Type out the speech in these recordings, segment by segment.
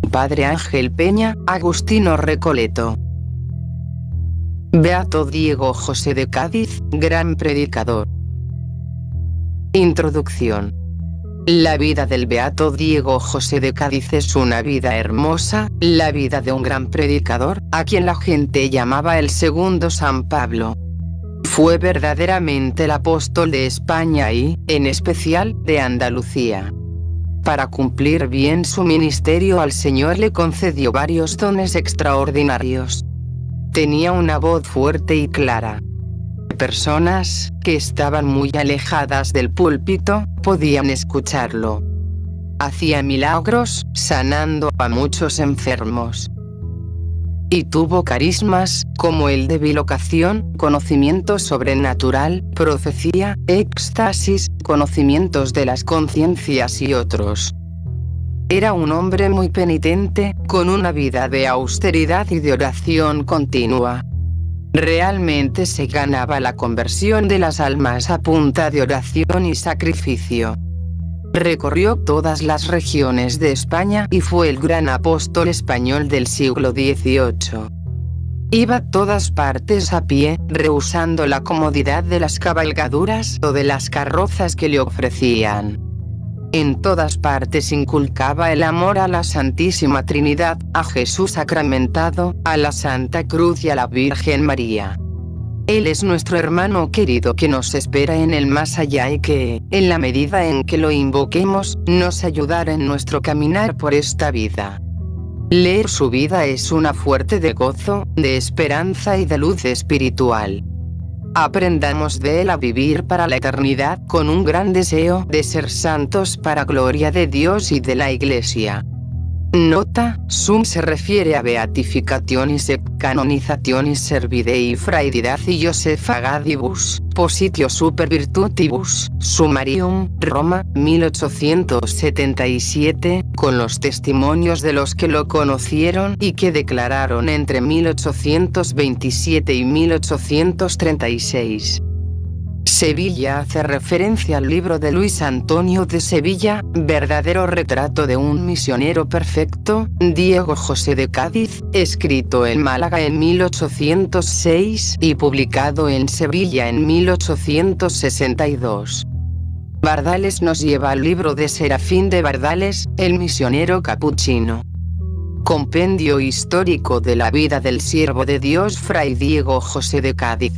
Padre Ángel Peña, Agustino Recoleto. Beato Diego José de Cádiz, gran predicador. Introducción. La vida del Beato Diego José de Cádiz es una vida hermosa, la vida de un gran predicador, a quien la gente llamaba el segundo San Pablo. Fue verdaderamente el apóstol de España y, en especial, de Andalucía. Para cumplir bien su ministerio al Señor le concedió varios dones extraordinarios. Tenía una voz fuerte y clara. Personas, que estaban muy alejadas del púlpito, podían escucharlo. Hacía milagros, sanando a muchos enfermos. Y tuvo carismas, como el de bilocación, conocimiento sobrenatural, profecía, éxtasis, conocimientos de las conciencias y otros. Era un hombre muy penitente, con una vida de austeridad y de oración continua. Realmente se ganaba la conversión de las almas a punta de oración y sacrificio. Recorrió todas las regiones de España y fue el gran apóstol español del siglo XVIII. Iba a todas partes a pie, rehusando la comodidad de las cabalgaduras o de las carrozas que le ofrecían. En todas partes inculcaba el amor a la Santísima Trinidad, a Jesús sacramentado, a la Santa Cruz y a la Virgen María. Él es nuestro hermano querido que nos espera en el más allá y que, en la medida en que lo invoquemos, nos ayudará en nuestro caminar por esta vida. Leer su vida es una fuente de gozo, de esperanza y de luz espiritual. Aprendamos de él a vivir para la eternidad con un gran deseo de ser santos para gloria de Dios y de la Iglesia. Nota: sum se refiere a beatificationis et canonizationis servidei Fray Didac y Joseph Agadibus, positio super virtutibus, Sumarium, Roma, 1877, con los testimonios de los que lo conocieron y que declararon entre 1827 y 1836. Sevilla hace referencia al libro de Luis Antonio de Sevilla, verdadero retrato de un misionero perfecto, Diego José de Cádiz, escrito en Málaga en 1806 y publicado en Sevilla en 1862. Bardales nos lleva al libro de Serafín de Bardales, el misionero capuchino. Compendio histórico de la vida del siervo de Dios Fray Diego José de Cádiz.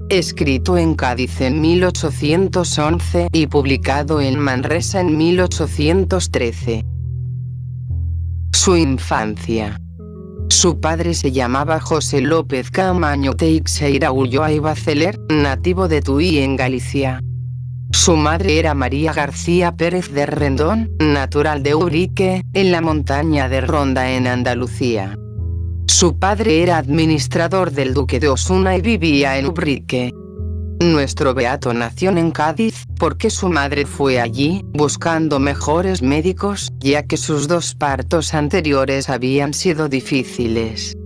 Escrito en Cádiz en 1811 y publicado en Manresa en 1813. Su infancia. Su padre se llamaba José López Camaño Teixeira Ulloa y Baceler, nativo de Tuí en Galicia. Su madre era María García Pérez de Rendón, natural de Ubrique, en la montaña de Ronda en Andalucía. Su padre era administrador del duque de Osuna y vivía en Ubrique. Nuestro beato nació en Cádiz, porque su madre fue allí, buscando mejores médicos, ya que sus dos partos anteriores habían sido difíciles.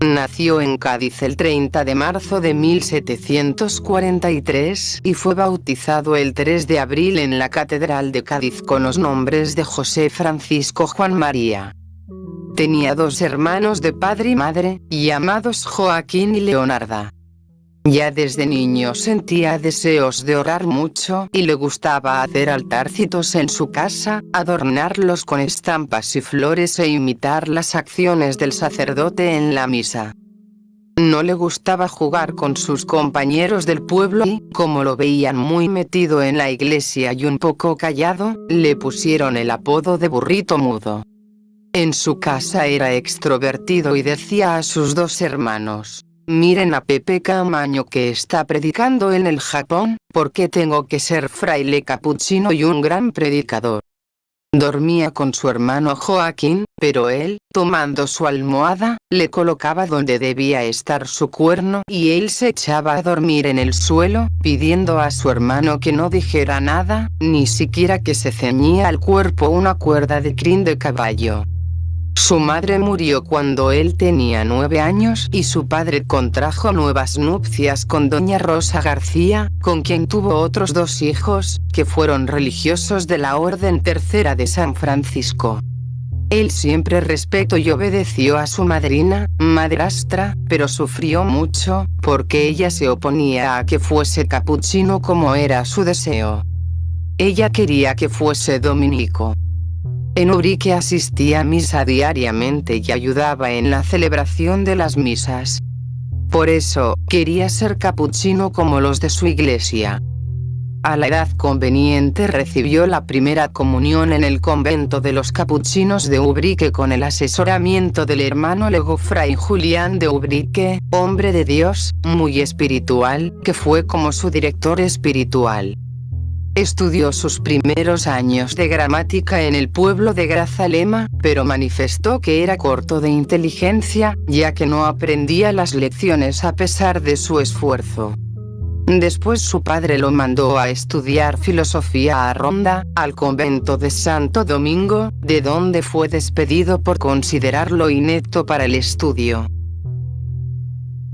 Nació en Cádiz el 30 de marzo de 1743 y fue bautizado el 3 de abril en la Catedral de Cádiz con los nombres de José Francisco Juan María. Tenía dos hermanos de padre y madre, llamados Joaquín y Leonarda. Ya desde niño sentía deseos de orar mucho y le gustaba hacer altarcitos en su casa, adornarlos con estampas y flores e imitar las acciones del sacerdote en la misa. No le gustaba jugar con sus compañeros del pueblo y, como lo veían muy metido en la iglesia y un poco callado, le pusieron el apodo de burrito mudo. En su casa era extrovertido y decía a sus dos hermanos: miren a Pepe Camaño que está predicando en el Japón, porque tengo que ser fraile capuchino y un gran predicador. Dormía con su hermano Joaquín, pero él, tomando su almohada, le colocaba donde debía estar su cuerno y él se echaba a dormir en el suelo, pidiendo a su hermano que no dijera nada, ni siquiera que se ceñía al cuerpo una cuerda de crin de caballo. Su madre murió cuando él tenía 9 años y su padre contrajo nuevas nupcias con doña Rosa García, con quien tuvo otros 2 hijos, que fueron religiosos de la Orden Tercera de San Francisco. Él siempre respetó y obedeció a su madrina, madrastra, pero sufrió mucho, porque ella se oponía a que fuese capuchino como era su deseo. Ella quería que fuese dominico. En Ubrique asistía a misa diariamente y ayudaba en la celebración de las misas. Por eso, quería ser capuchino como los de su iglesia. A la edad conveniente recibió la primera comunión en el convento de los capuchinos de Ubrique con el asesoramiento del hermano lego Fray Julián de Ubrique, hombre de Dios, muy espiritual, que fue como su director espiritual. Estudió sus primeros años de gramática en el pueblo de Grazalema, pero manifestó que era corto de inteligencia, ya que no aprendía las lecciones a pesar de su esfuerzo. Después su padre lo mandó a estudiar filosofía a Ronda, al convento de Santo Domingo, de donde fue despedido por considerarlo inepto para el estudio.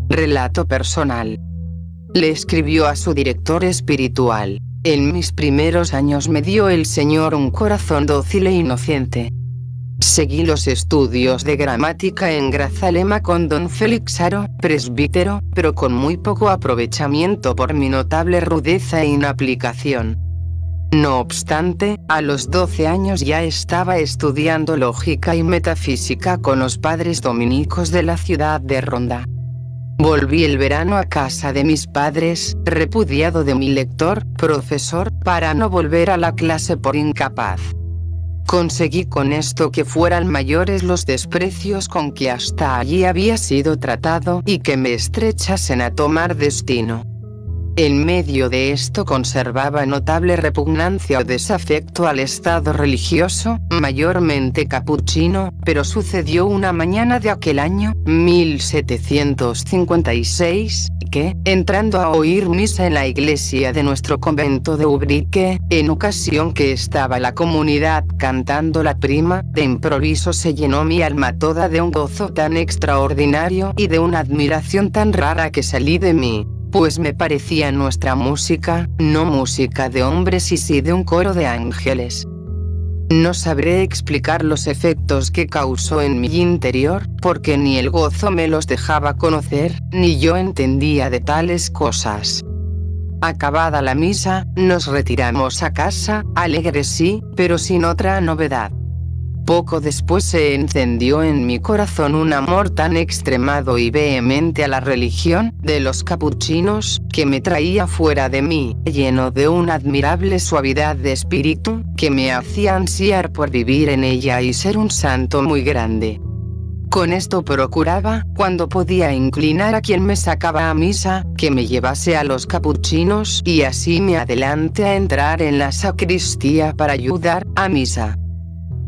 Relato personal. Le escribió a su director espiritual: en mis primeros años me dio el Señor un corazón dócil e inocente. Seguí los estudios de gramática en Grazalema con don Félix Haro, presbítero, pero con muy poco aprovechamiento por mi notable rudeza e inaplicación. No obstante, a los 12 años ya estaba estudiando lógica y metafísica con los padres dominicos de la ciudad de Ronda. Volví el verano a casa de mis padres, repudiado de mi lector, profesor, para no volver a la clase por incapaz. Conseguí con esto que fueran mayores los desprecios con que hasta allí había sido tratado y que me estrechasen a tomar destino. En medio de esto conservaba notable repugnancia o desafecto al estado religioso, mayormente capuchino, pero sucedió una mañana de aquel año, 1756, que, entrando a oír misa en la iglesia de nuestro convento de Ubrique, en ocasión que estaba la comunidad cantando la prima, de improviso se llenó mi alma toda de un gozo tan extraordinario y de una admiración tan rara que salí de mí. Pues me parecía nuestra música, no música de hombres y sí de un coro de ángeles. No sabré explicar los efectos que causó en mi interior, porque ni el gozo me los dejaba conocer, ni yo entendía de tales cosas. Acabada la misa, nos retiramos a casa, alegres sí, pero sin otra novedad. Poco después se encendió en mi corazón un amor tan extremado y vehemente a la religión de los capuchinos, que me traía fuera de mí, lleno de una admirable suavidad de espíritu, que me hacía ansiar por vivir en ella y ser un santo muy grande. Con esto procuraba, cuando podía inclinar a quien me sacaba a misa, que me llevase a los capuchinos y así me adelante a entrar en la sacristía para ayudar a misa.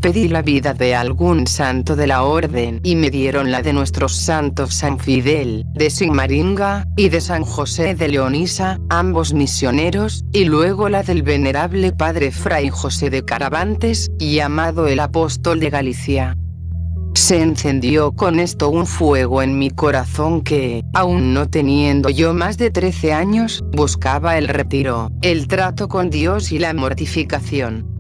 Pedí la vida de algún santo de la orden y me dieron la de nuestros santos San Fidel, de Sigmaringa, y de San José de Leonisa, ambos misioneros, y luego la del venerable padre Fray José de Caravantes, llamado el apóstol de Galicia. Se encendió con esto un fuego en mi corazón que, aun no teniendo yo más de 13 años, buscaba el retiro, el trato con Dios y la mortificación.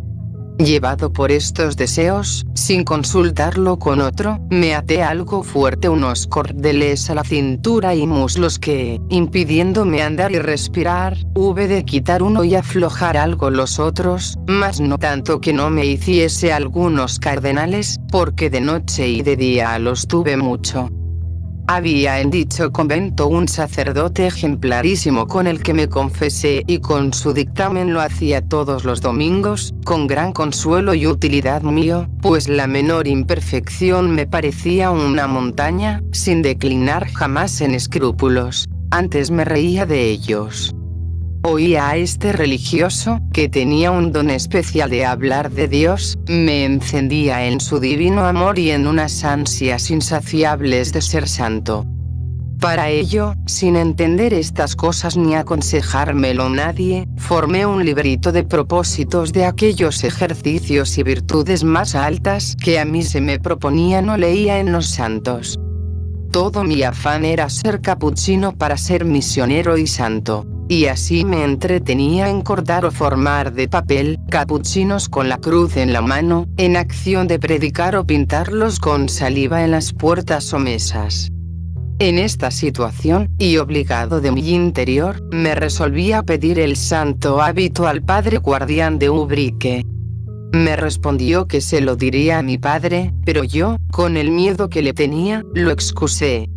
Llevado por estos deseos, sin consultarlo con otro, me até algo fuerte unos cordeles a la cintura y muslos que, impidiéndome andar y respirar, hube de quitar uno y aflojar algo los otros, mas no tanto que no me hiciese algunos cardenales, porque de noche y de día los tuve mucho. Había en dicho convento un sacerdote ejemplarísimo con el que me confesé y con su dictamen lo hacía todos los domingos, con gran consuelo y utilidad mío, pues la menor imperfección me parecía una montaña, sin declinar jamás en escrúpulos. Antes me reía de ellos. Oía a este religioso, que tenía un don especial de hablar de Dios, me encendía en su divino amor y en unas ansias insaciables de ser santo. Para ello, sin entender estas cosas ni aconsejármelo nadie, formé un librito de propósitos de aquellos ejercicios y virtudes más altas que a mí se me proponían o leía en los santos. Todo mi afán era ser capuchino para ser misionero y santo. y así me entretenía en cortar o formar de papel capuchinos con la cruz en la mano, en acción de predicar o pintarlos con saliva en las puertas o mesas. En esta situación, y obligado de mi interior, me resolví a pedir el santo hábito al padre guardián de Ubrique. Me respondió que se lo diría a mi padre, pero yo, con el miedo que le tenía, lo excusé.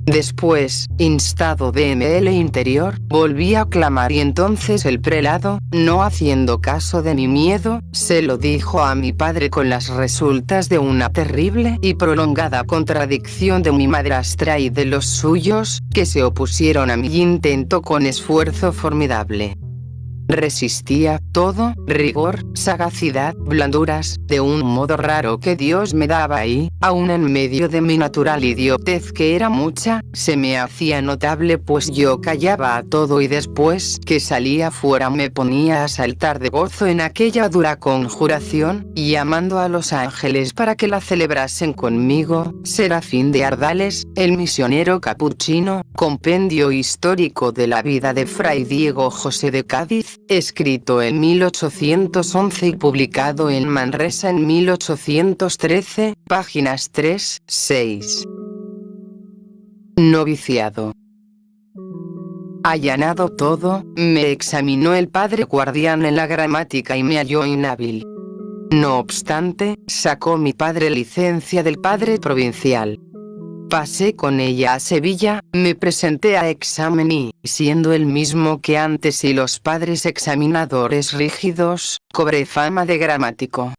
Después, instado de ml interior, volví a clamar y entonces el prelado, no haciendo caso de mi miedo, se lo dijo a mi padre con las resultas de una terrible y prolongada contradicción de mi madrastra y de los suyos, que se opusieron a mi intento con esfuerzo formidable. Resistía todo, rigor, sagacidad, blanduras, de un modo raro que Dios me daba ahí, aun en medio de mi natural idiotez que era mucha, se me hacía notable pues yo callaba a todo y después que salía fuera me ponía a saltar de gozo en aquella dura conjuración, llamando a los ángeles para que la celebrasen conmigo. Serafín de Ardales, el misionero capuchino, compendio histórico de la vida de Fray Diego José de Cádiz, escrito en 1811 y publicado en Manresa en 1813, páginas 3, 6. Noviciado. Allanado todo, me examinó el padre guardián en la gramática y me halló inhábil. No obstante, sacó mi padre licencia del padre provincial. Pasé con ella a Sevilla, me presenté a examen y, siendo el mismo que antes y los padres examinadores rígidos, cobré fama de gramático.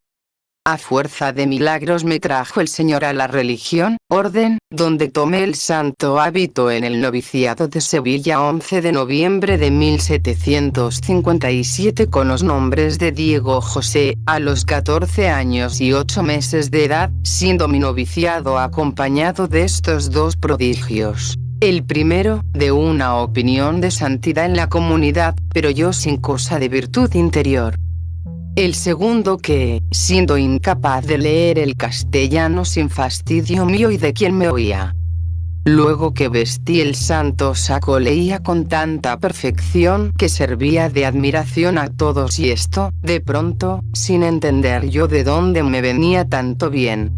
A fuerza de milagros me trajo el Señor a la religión, orden, donde tomé el santo hábito en el noviciado de Sevilla 11 de noviembre de 1757 con los nombres de Diego José, a los 14 años y 8 meses de edad, siendo mi noviciado acompañado de estos dos prodigios. El primero, de una opinión de santidad en la comunidad, pero yo sin cosa de virtud interior. El segundo que, siendo incapaz de leer el castellano sin fastidio mío y de quien me oía. Luego que vestí el santo saco leía con tanta perfección que servía de admiración a todos y esto, de pronto, sin entender yo de dónde me venía tanto bien.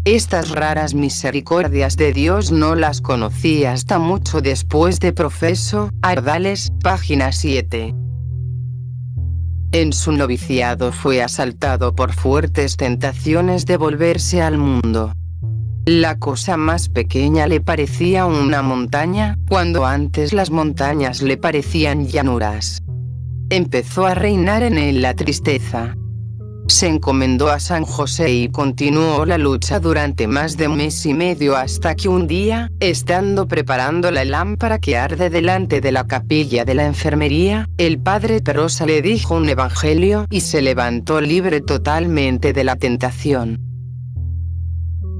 Estas raras misericordias de Dios no las conocí hasta mucho después de profeso, Ardales, página 7. En su noviciado fue asaltado por fuertes tentaciones de volverse al mundo. La cosa más pequeña le parecía una montaña, cuando antes las montañas le parecían llanuras. Empezó a reinar en él la tristeza. Se encomendó a San José y continuó la lucha durante más de 1 mes y medio hasta que un día, estando preparando la lámpara que arde delante de la capilla de la enfermería, el padre Perosa le dijo un evangelio y se levantó libre totalmente de la tentación.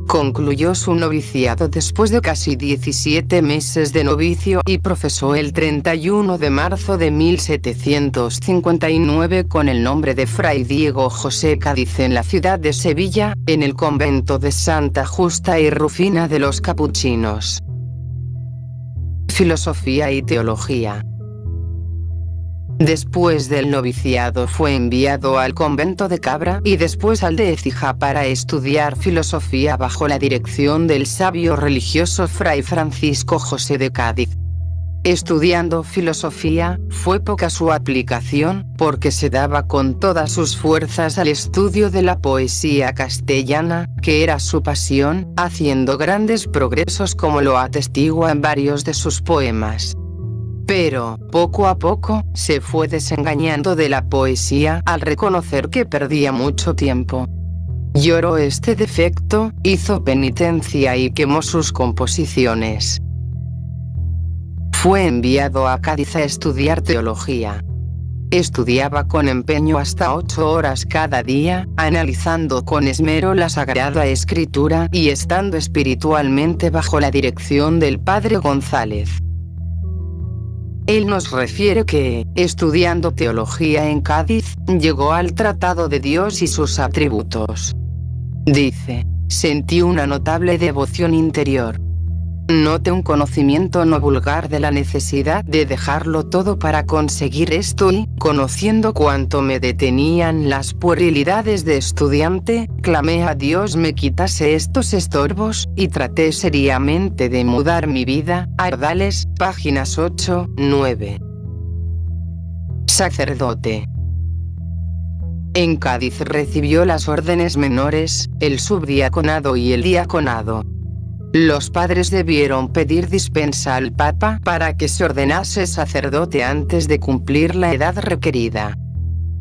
Concluyó su noviciado después de casi 17 meses de novicio y profesó el 31 de marzo de 1759 con el nombre de Fray Diego José Cádiz en la ciudad de Sevilla, en el convento de Santa Justa y Rufina de los Capuchinos. Filosofía y teología. Después del noviciado fue enviado al convento de Cabra y después al de Écija para estudiar filosofía bajo la dirección del sabio religioso Fray Francisco José de Cádiz. Estudiando filosofía, fue poca su aplicación, porque se daba con todas sus fuerzas al estudio de la poesía castellana, que era su pasión, haciendo grandes progresos como lo atestiguan varios de sus poemas. Pero, poco a poco, se fue desengañando de la poesía al reconocer que perdía mucho tiempo. Lloró este defecto, hizo penitencia y quemó sus composiciones. Fue enviado a Cádiz a estudiar teología. Estudiaba con empeño hasta 8 horas cada día, analizando con esmero la Sagrada Escritura y estando espiritualmente bajo la dirección del padre González. Él nos refiere que, estudiando teología en Cádiz, llegó al Tratado de Dios y sus atributos. Dice, sentí una notable devoción interior. Noté un conocimiento no vulgar de la necesidad de dejarlo todo para conseguir esto y, conociendo cuánto me detenían las puerilidades de estudiante, clamé a Dios me quitase estos estorbos, y traté seriamente de mudar mi vida. Ardales, páginas 8, 9. Sacerdote. En Cádiz recibió las órdenes menores, el subdiaconado y el diaconado. Los padres debieron pedir dispensa al Papa para que se ordenase sacerdote antes de cumplir la edad requerida.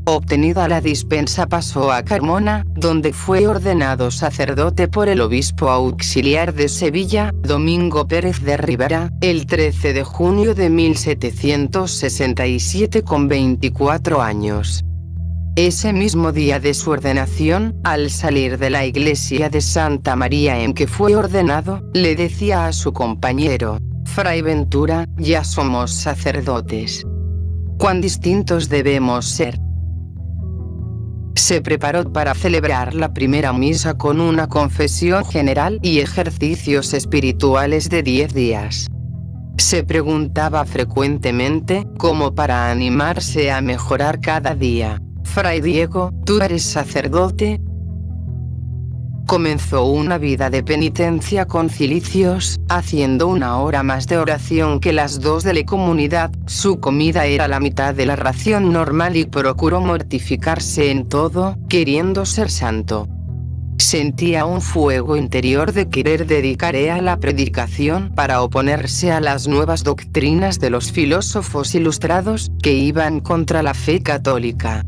Obtenida la dispensa pasó a Carmona, donde fue ordenado sacerdote por el obispo auxiliar de Sevilla, Domingo Pérez de Rivera, el 13 de junio de 1767 con 24 años. Ese mismo día de su ordenación, al salir de la iglesia de Santa María en que fue ordenado, le decía a su compañero: Fray Ventura, ya somos sacerdotes. ¿Cuán distintos debemos ser? Se preparó para celebrar la primera misa con una confesión general y ejercicios espirituales de 10 días. Se preguntaba frecuentemente, como para animarse a mejorar cada día: Fray Diego, ¿tú eres sacerdote? Comenzó una vida de penitencia con cilicios, haciendo 1 hora más de oración que las 2 de la comunidad. Su comida era la mitad de la ración normal y procuró mortificarse en todo, queriendo ser santo. Sentía un fuego interior de querer dedicarse a la predicación para oponerse a las nuevas doctrinas de los filósofos ilustrados, que iban contra la fe católica.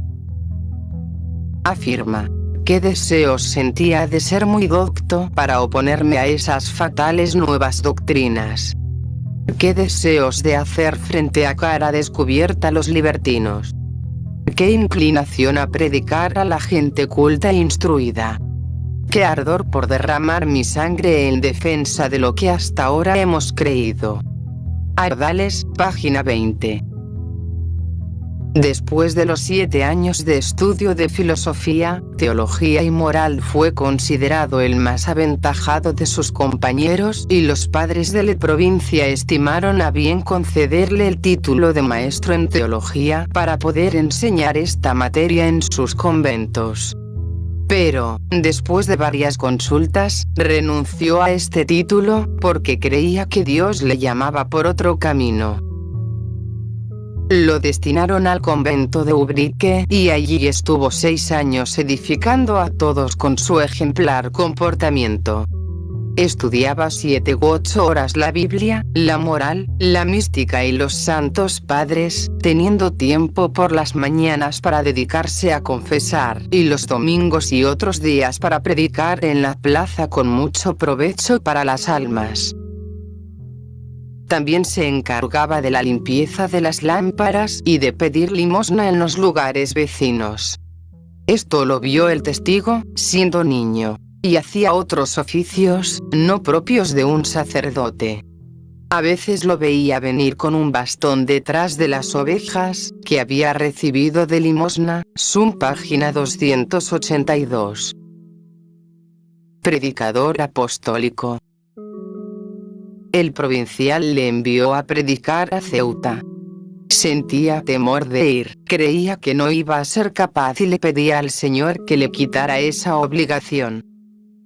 Afirma: ¿qué deseos sentía de ser muy docto para oponerme a esas fatales nuevas doctrinas? ¿Qué deseos de hacer frente a cara descubierta a los libertinos? ¿Qué inclinación a predicar a la gente culta e instruida? ¿Qué ardor por derramar mi sangre en defensa de lo que hasta ahora hemos creído? Ardales, página 20. Después de los 7 años de estudio de filosofía, teología y moral, fue considerado el más aventajado de sus compañeros, y los padres de la provincia estimaron a bien concederle el título de maestro en teología para poder enseñar esta materia en sus conventos. Pero, después de varias consultas, renunció a este título, porque creía que Dios le llamaba por otro camino. Lo destinaron al convento de Ubrique, y allí estuvo 6 años edificando a todos con su ejemplar comportamiento. Estudiaba 7 u 8 horas la Biblia, la moral, la mística y los santos padres, teniendo tiempo por las mañanas para dedicarse a confesar, y los domingos y otros días para predicar en la plaza con mucho provecho para las almas. También se encargaba de la limpieza de las lámparas y de pedir limosna en los lugares vecinos. Esto lo vio el testigo, siendo niño, y hacía otros oficios, no propios de un sacerdote. A veces lo veía venir con un bastón detrás de las ovejas, que había recibido de limosna. Sum página 282. Predicador apostólico. El provincial le envió a predicar a Ceuta. Sentía temor de ir, creía que no iba a ser capaz y le pedía al Señor que le quitara esa obligación.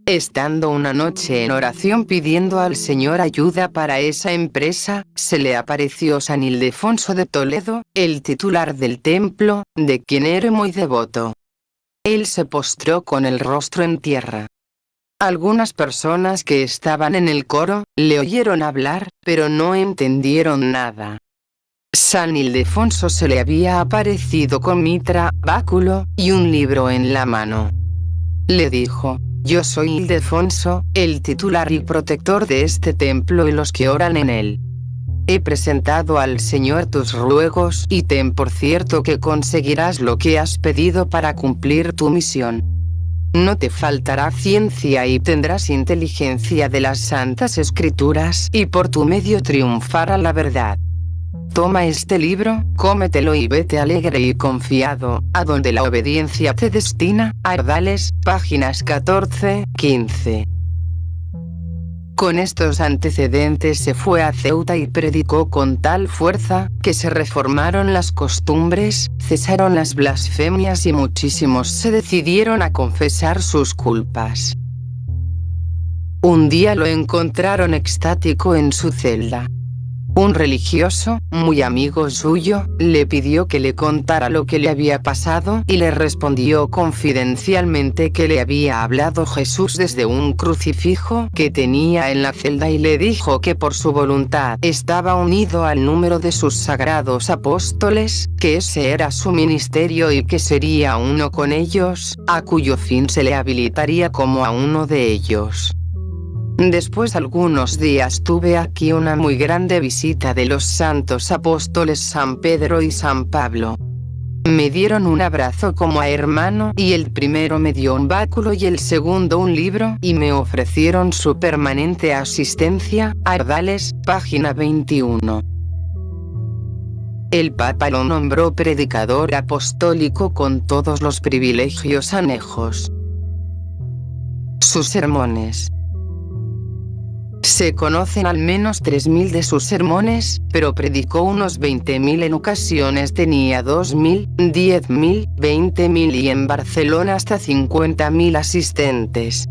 Estando una noche en oración pidiendo al Señor ayuda para esa empresa, se le apareció San Ildefonso de Toledo, el titular del templo, de quien era muy devoto. Él se postró con el rostro en tierra. Algunas personas que estaban en el coro, le oyeron hablar, pero no entendieron nada. San Ildefonso se le había aparecido con mitra, báculo, y un libro en la mano. Le dijo: yo soy Ildefonso, el titular y protector de este templo y los que oran en él. He presentado al Señor tus ruegos, y ten por cierto que conseguirás lo que has pedido para cumplir tu misión. No te faltará ciencia y tendrás inteligencia de las santas escrituras, y por tu medio triunfará la verdad. Toma este libro, cómetelo y vete alegre y confiado, a donde la obediencia te destina. Ardales, páginas 14, 15. Con estos antecedentes se fue a Ceuta y predicó con tal fuerza, que se reformaron las costumbres, cesaron las blasfemias y muchísimos se decidieron a confesar sus culpas. Un día lo encontraron extático en su celda. Un religioso, muy amigo suyo, le pidió que le contara lo que le había pasado y le respondió confidencialmente que le había hablado Jesús desde un crucifijo que tenía en la celda y le dijo que por su voluntad estaba unido al número de sus sagrados apóstoles, que ese era su ministerio y que sería uno con ellos, a cuyo fin se le habilitaría como a uno de ellos. Después algunos días tuve aquí una muy grande visita de los santos apóstoles San Pedro y San Pablo. Me dieron un abrazo como a hermano y el primero me dio un báculo y el segundo un libro y me ofrecieron su permanente asistencia. Ardales, página 21. El Papa lo nombró predicador apostólico con todos los privilegios anejos. Sus sermones. Se conocen al menos 3.000 de sus sermones, pero predicó unos 20.000 en ocasiones tenía 2.000, 10.000, 20.000 y en Barcelona hasta 50.000 asistentes.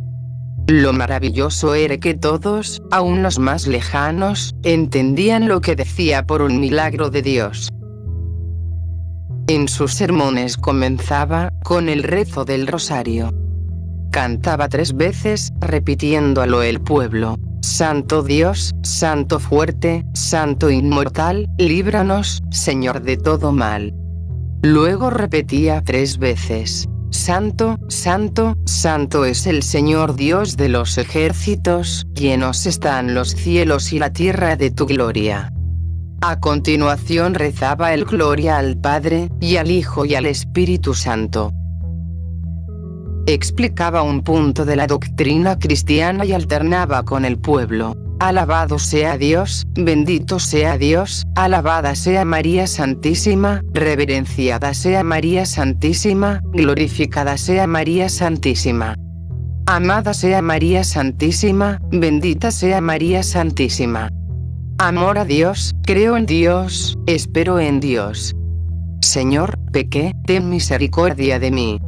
Lo maravilloso era que todos, aun los más lejanos, entendían lo que decía por un milagro de Dios. En sus sermones comenzaba con el rezo del rosario. Cantaba 3 veces, repitiéndolo el pueblo. Santo Dios, Santo fuerte, Santo inmortal, líbranos, Señor de todo mal. Luego repetía 3 veces. Santo, Santo, Santo es el Señor Dios de los ejércitos, llenos están los cielos y la tierra de tu gloria. A continuación rezaba el Gloria al Padre, y al Hijo y al Espíritu Santo. Explicaba un punto de la doctrina cristiana y alternaba con el pueblo. Alabado sea Dios, bendito sea Dios, alabada sea María Santísima, reverenciada sea María Santísima, glorificada sea María Santísima. Amada sea María Santísima, bendita sea María Santísima. Amor a Dios, creo en Dios, espero en Dios. Señor, pequé, ten misericordia de mí.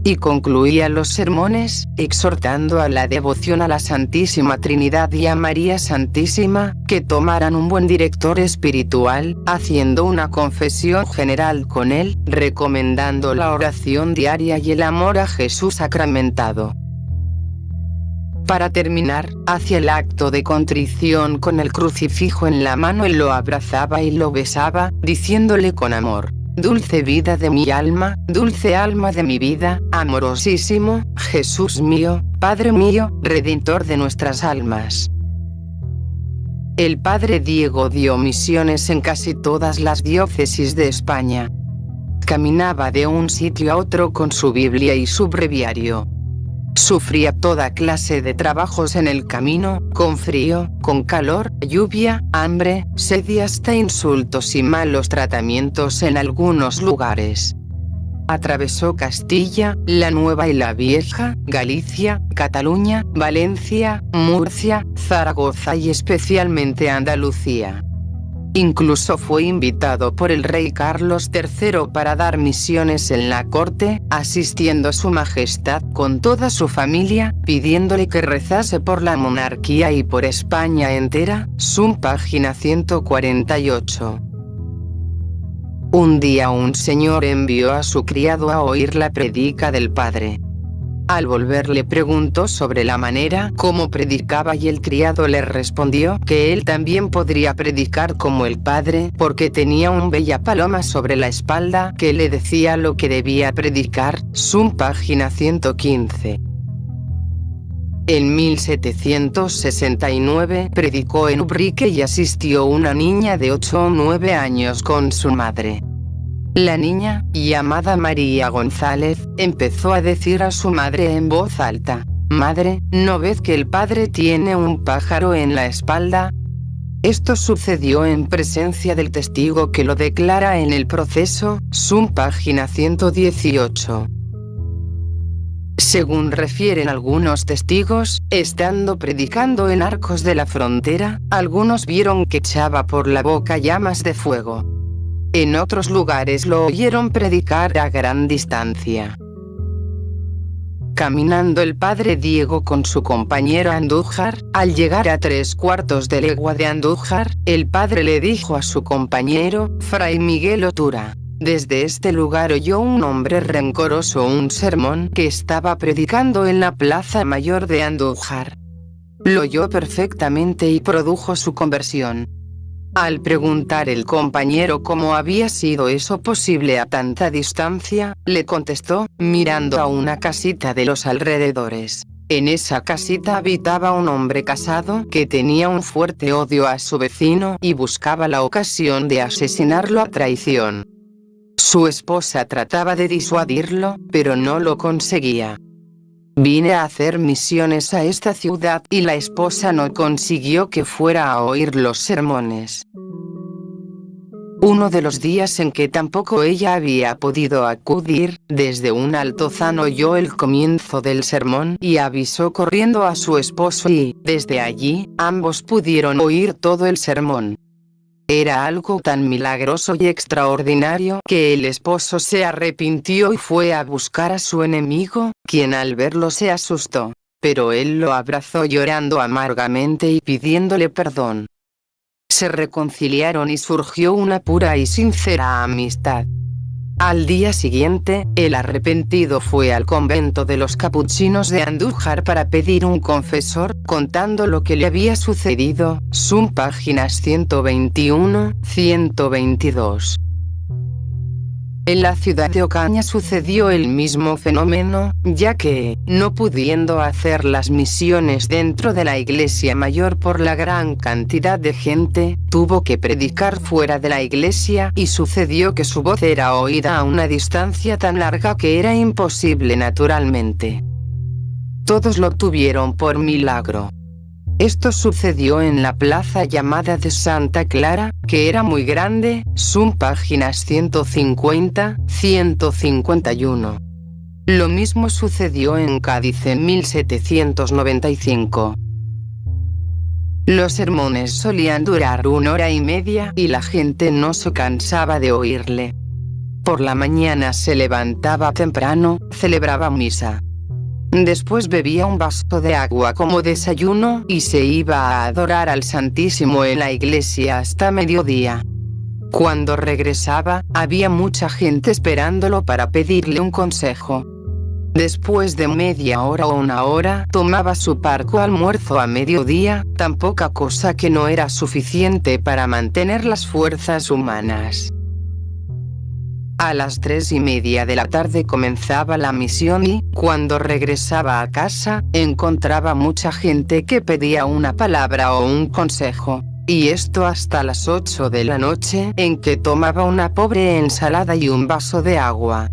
Y concluía los sermones, exhortando a la devoción a la Santísima Trinidad y a María Santísima, que tomaran un buen director espiritual, haciendo una confesión general con él, recomendando la oración diaria y el amor a Jesús sacramentado. Para terminar, hacía el acto de contrición con el crucifijo en la mano y lo abrazaba y lo besaba, diciéndole con amor: dulce vida de mi alma, dulce alma de mi vida, amorosísimo, Jesús mío, Padre mío, Redentor de nuestras almas. El padre Diego dio misiones en casi todas las diócesis de España. Caminaba de un sitio a otro con su Biblia y su breviario. Sufría toda clase de trabajos en el camino, con frío, con calor, lluvia, hambre, sed y hasta insultos y malos tratamientos en algunos lugares. Atravesó Castilla, la Nueva y la Vieja, Galicia, Cataluña, Valencia, Murcia, Zaragoza y especialmente Andalucía. Incluso fue invitado por el rey Carlos III para dar misiones en la corte, asistiendo Su Majestad con toda su familia, pidiéndole que rezase por la monarquía y por España entera. Sum página 148. Un día un señor envió a su criado a oír la predica del padre. Al volver le preguntó sobre la manera como predicaba y el criado le respondió que él también podría predicar como el padre porque tenía un bella paloma sobre la espalda que le decía lo que debía predicar. Sum página 115. En 1769 predicó en Ubrique y asistió una niña de 8 o 9 años con su madre. La niña, llamada María González, empezó a decir a su madre en voz alta: «Madre, ¿no ves que el padre tiene un pájaro en la espalda?». Esto sucedió en presencia del testigo que lo declara en el proceso. Sum página 118. Según refieren algunos testigos, estando predicando en Arcos de la Frontera, algunos vieron que echaba por la boca llamas de fuego. En otros lugares lo oyeron predicar a gran distancia. Caminando el padre Diego con su compañero Andújar, al llegar a 3/4 de legua de Andújar, el padre le dijo a su compañero, Fray Miguel Otura: desde este lugar oyó un hombre rencoroso un sermón que estaba predicando en la plaza mayor de Andújar. Lo oyó perfectamente y produjo su conversión. Al preguntar el compañero cómo había sido eso posible a tanta distancia, le contestó, mirando a una casita de los alrededores. En esa casita habitaba un hombre casado que tenía un fuerte odio a su vecino y buscaba la ocasión de asesinarlo a traición. Su esposa trataba de disuadirlo, pero no lo conseguía. Vine a hacer misiones a esta ciudad y la esposa no consiguió que fuera a oír los sermones. Uno de los días en que tampoco ella había podido acudir, desde un altozano oyó el comienzo del sermón y avisó corriendo a su esposo y, desde allí, ambos pudieron oír todo el sermón. Era algo tan milagroso y extraordinario que el esposo se arrepintió y fue a buscar a su enemigo, quien al verlo se asustó, pero él lo abrazó llorando amargamente y pidiéndole perdón. Se reconciliaron y surgió una pura y sincera amistad. Al día siguiente, el arrepentido fue al convento de los capuchinos de Andújar para pedir un confesor, contando lo que le había sucedido, sum páginas 121-122. En la ciudad de Ocaña sucedió el mismo fenómeno, ya que, no pudiendo hacer las misiones dentro de la iglesia mayor por la gran cantidad de gente, tuvo que predicar fuera de la iglesia y sucedió que su voz era oída a una distancia tan larga que era imposible naturalmente. Todos lo tuvieron por milagro. Esto sucedió en la plaza llamada de Santa Clara, que era muy grande, sum páginas 150-151. Lo mismo sucedió en Cádiz en 1795. Los sermones solían durar 1 hora y media y la gente no se cansaba de oírle. Por la mañana se levantaba temprano, celebraba misa. Después bebía un vaso de agua como desayuno y se iba a adorar al Santísimo en la iglesia hasta mediodía. Cuando regresaba, había mucha gente esperándolo para pedirle un consejo. Después de media hora o 1 hora, tomaba su parco almuerzo a mediodía, tan poca cosa que no era suficiente para mantener las fuerzas humanas. A las 3:30 de la tarde comenzaba la misión y, cuando regresaba a casa, encontraba mucha gente que pedía una palabra o un consejo. Y esto hasta las 8 de la noche, en que tomaba una pobre ensalada y un vaso de agua.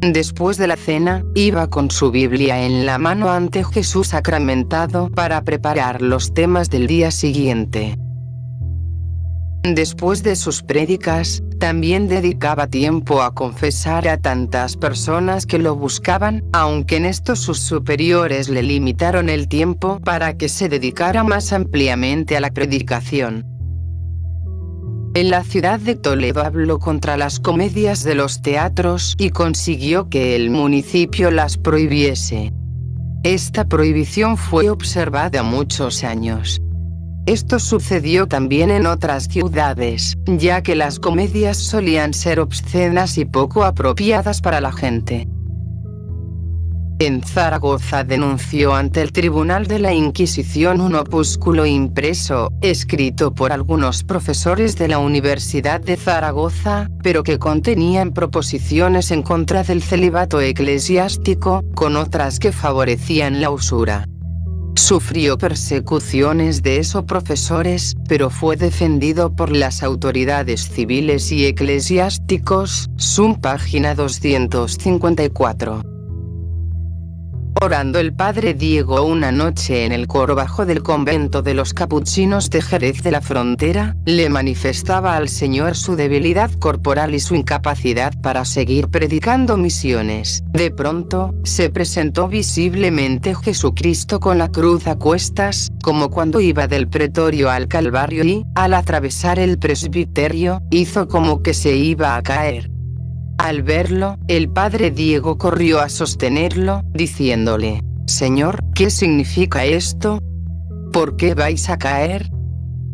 Después de la cena, iba con su Biblia en la mano ante Jesús sacramentado para preparar los temas del día siguiente. Después de sus prédicas, también dedicaba tiempo a confesar a tantas personas que lo buscaban, aunque en esto sus superiores le limitaron el tiempo para que se dedicara más ampliamente a la predicación. En la ciudad de Toledo habló contra las comedias de los teatros y consiguió que el municipio las prohibiese. Esta prohibición fue observada muchos años. Esto sucedió también en otras ciudades, ya que las comedias solían ser obscenas y poco apropiadas para la gente. En Zaragoza denunció ante el Tribunal de la Inquisición un opúsculo impreso, escrito por algunos profesores de la Universidad de Zaragoza, pero que contenían proposiciones en contra del celibato eclesiástico, con otras que favorecían la usura. Sufrió persecuciones de esos profesores, pero fue defendido por las autoridades civiles y eclesiásticos, sum página 254. Orando el padre Diego una noche en el coro bajo del convento de los capuchinos de Jerez de la Frontera, le manifestaba al Señor su debilidad corporal y su incapacidad para seguir predicando misiones. De pronto, se presentó visiblemente Jesucristo con la cruz a cuestas, como cuando iba del pretorio al Calvario y, al atravesar el presbiterio, hizo como que se iba a caer. Al verlo, el padre Diego corrió a sostenerlo, diciéndole: «Señor, ¿qué significa esto? ¿Por qué vais a caer?».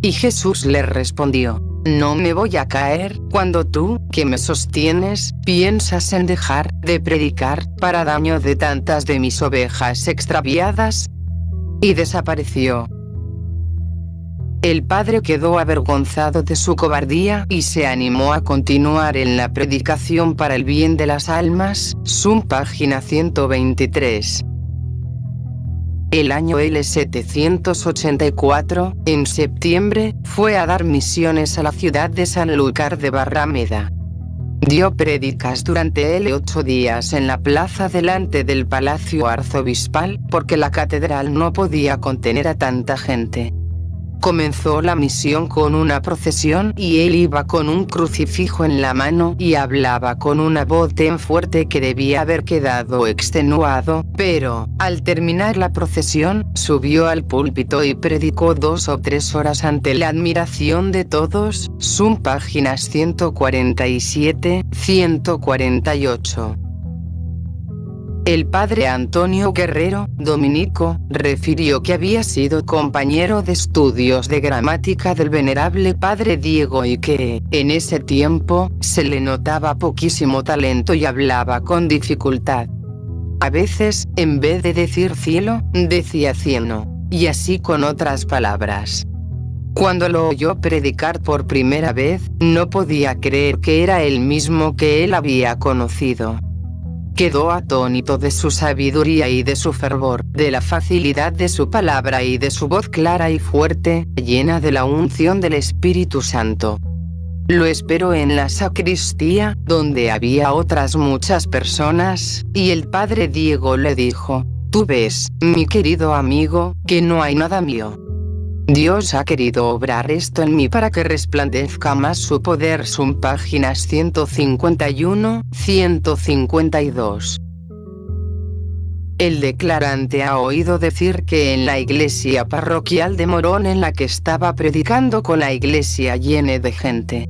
Y Jesús le respondió: «No me voy a caer, cuando tú, que me sostienes, piensas en dejar de predicar, para daño de tantas de mis ovejas extraviadas». Y desapareció. El padre quedó avergonzado de su cobardía y se animó a continuar en la predicación para el bien de las almas. Sum página 123. El año L784, en septiembre, fue a dar misiones a la ciudad de Sanlúcar de Barrameda. Dio prédicas durante 8 días en la plaza delante del palacio arzobispal, porque la catedral no podía contener a tanta gente. Comenzó la misión con una procesión y él iba con un crucifijo en la mano y hablaba con una voz tan fuerte que debía haber quedado extenuado, pero, al terminar la procesión, subió al púlpito y predicó 2 o 3 horas ante la admiración de todos. Sum páginas 147, 148. El padre Antonio Guerrero, dominico, refirió que había sido compañero de estudios de gramática del venerable padre Diego y que, en ese tiempo, se le notaba poquísimo talento y hablaba con dificultad. A veces, en vez de decir cielo, decía cieno, y así con otras palabras. Cuando lo oyó predicar por primera vez, no podía creer que era el mismo que él había conocido. Quedó atónito de su sabiduría y de su fervor, de la facilidad de su palabra y de su voz clara y fuerte, llena de la unción del Espíritu Santo. Lo esperó en la sacristía, donde había otras muchas personas, y el padre Diego le dijo: «Tú ves, mi querido amigo, que no hay nada mío. Dios ha querido obrar esto en mí para que resplandezca más su poder». Sum páginas 151, 152. El declarante ha oído decir que en la iglesia parroquial de Morón, en la que estaba predicando con la iglesia llena de gente,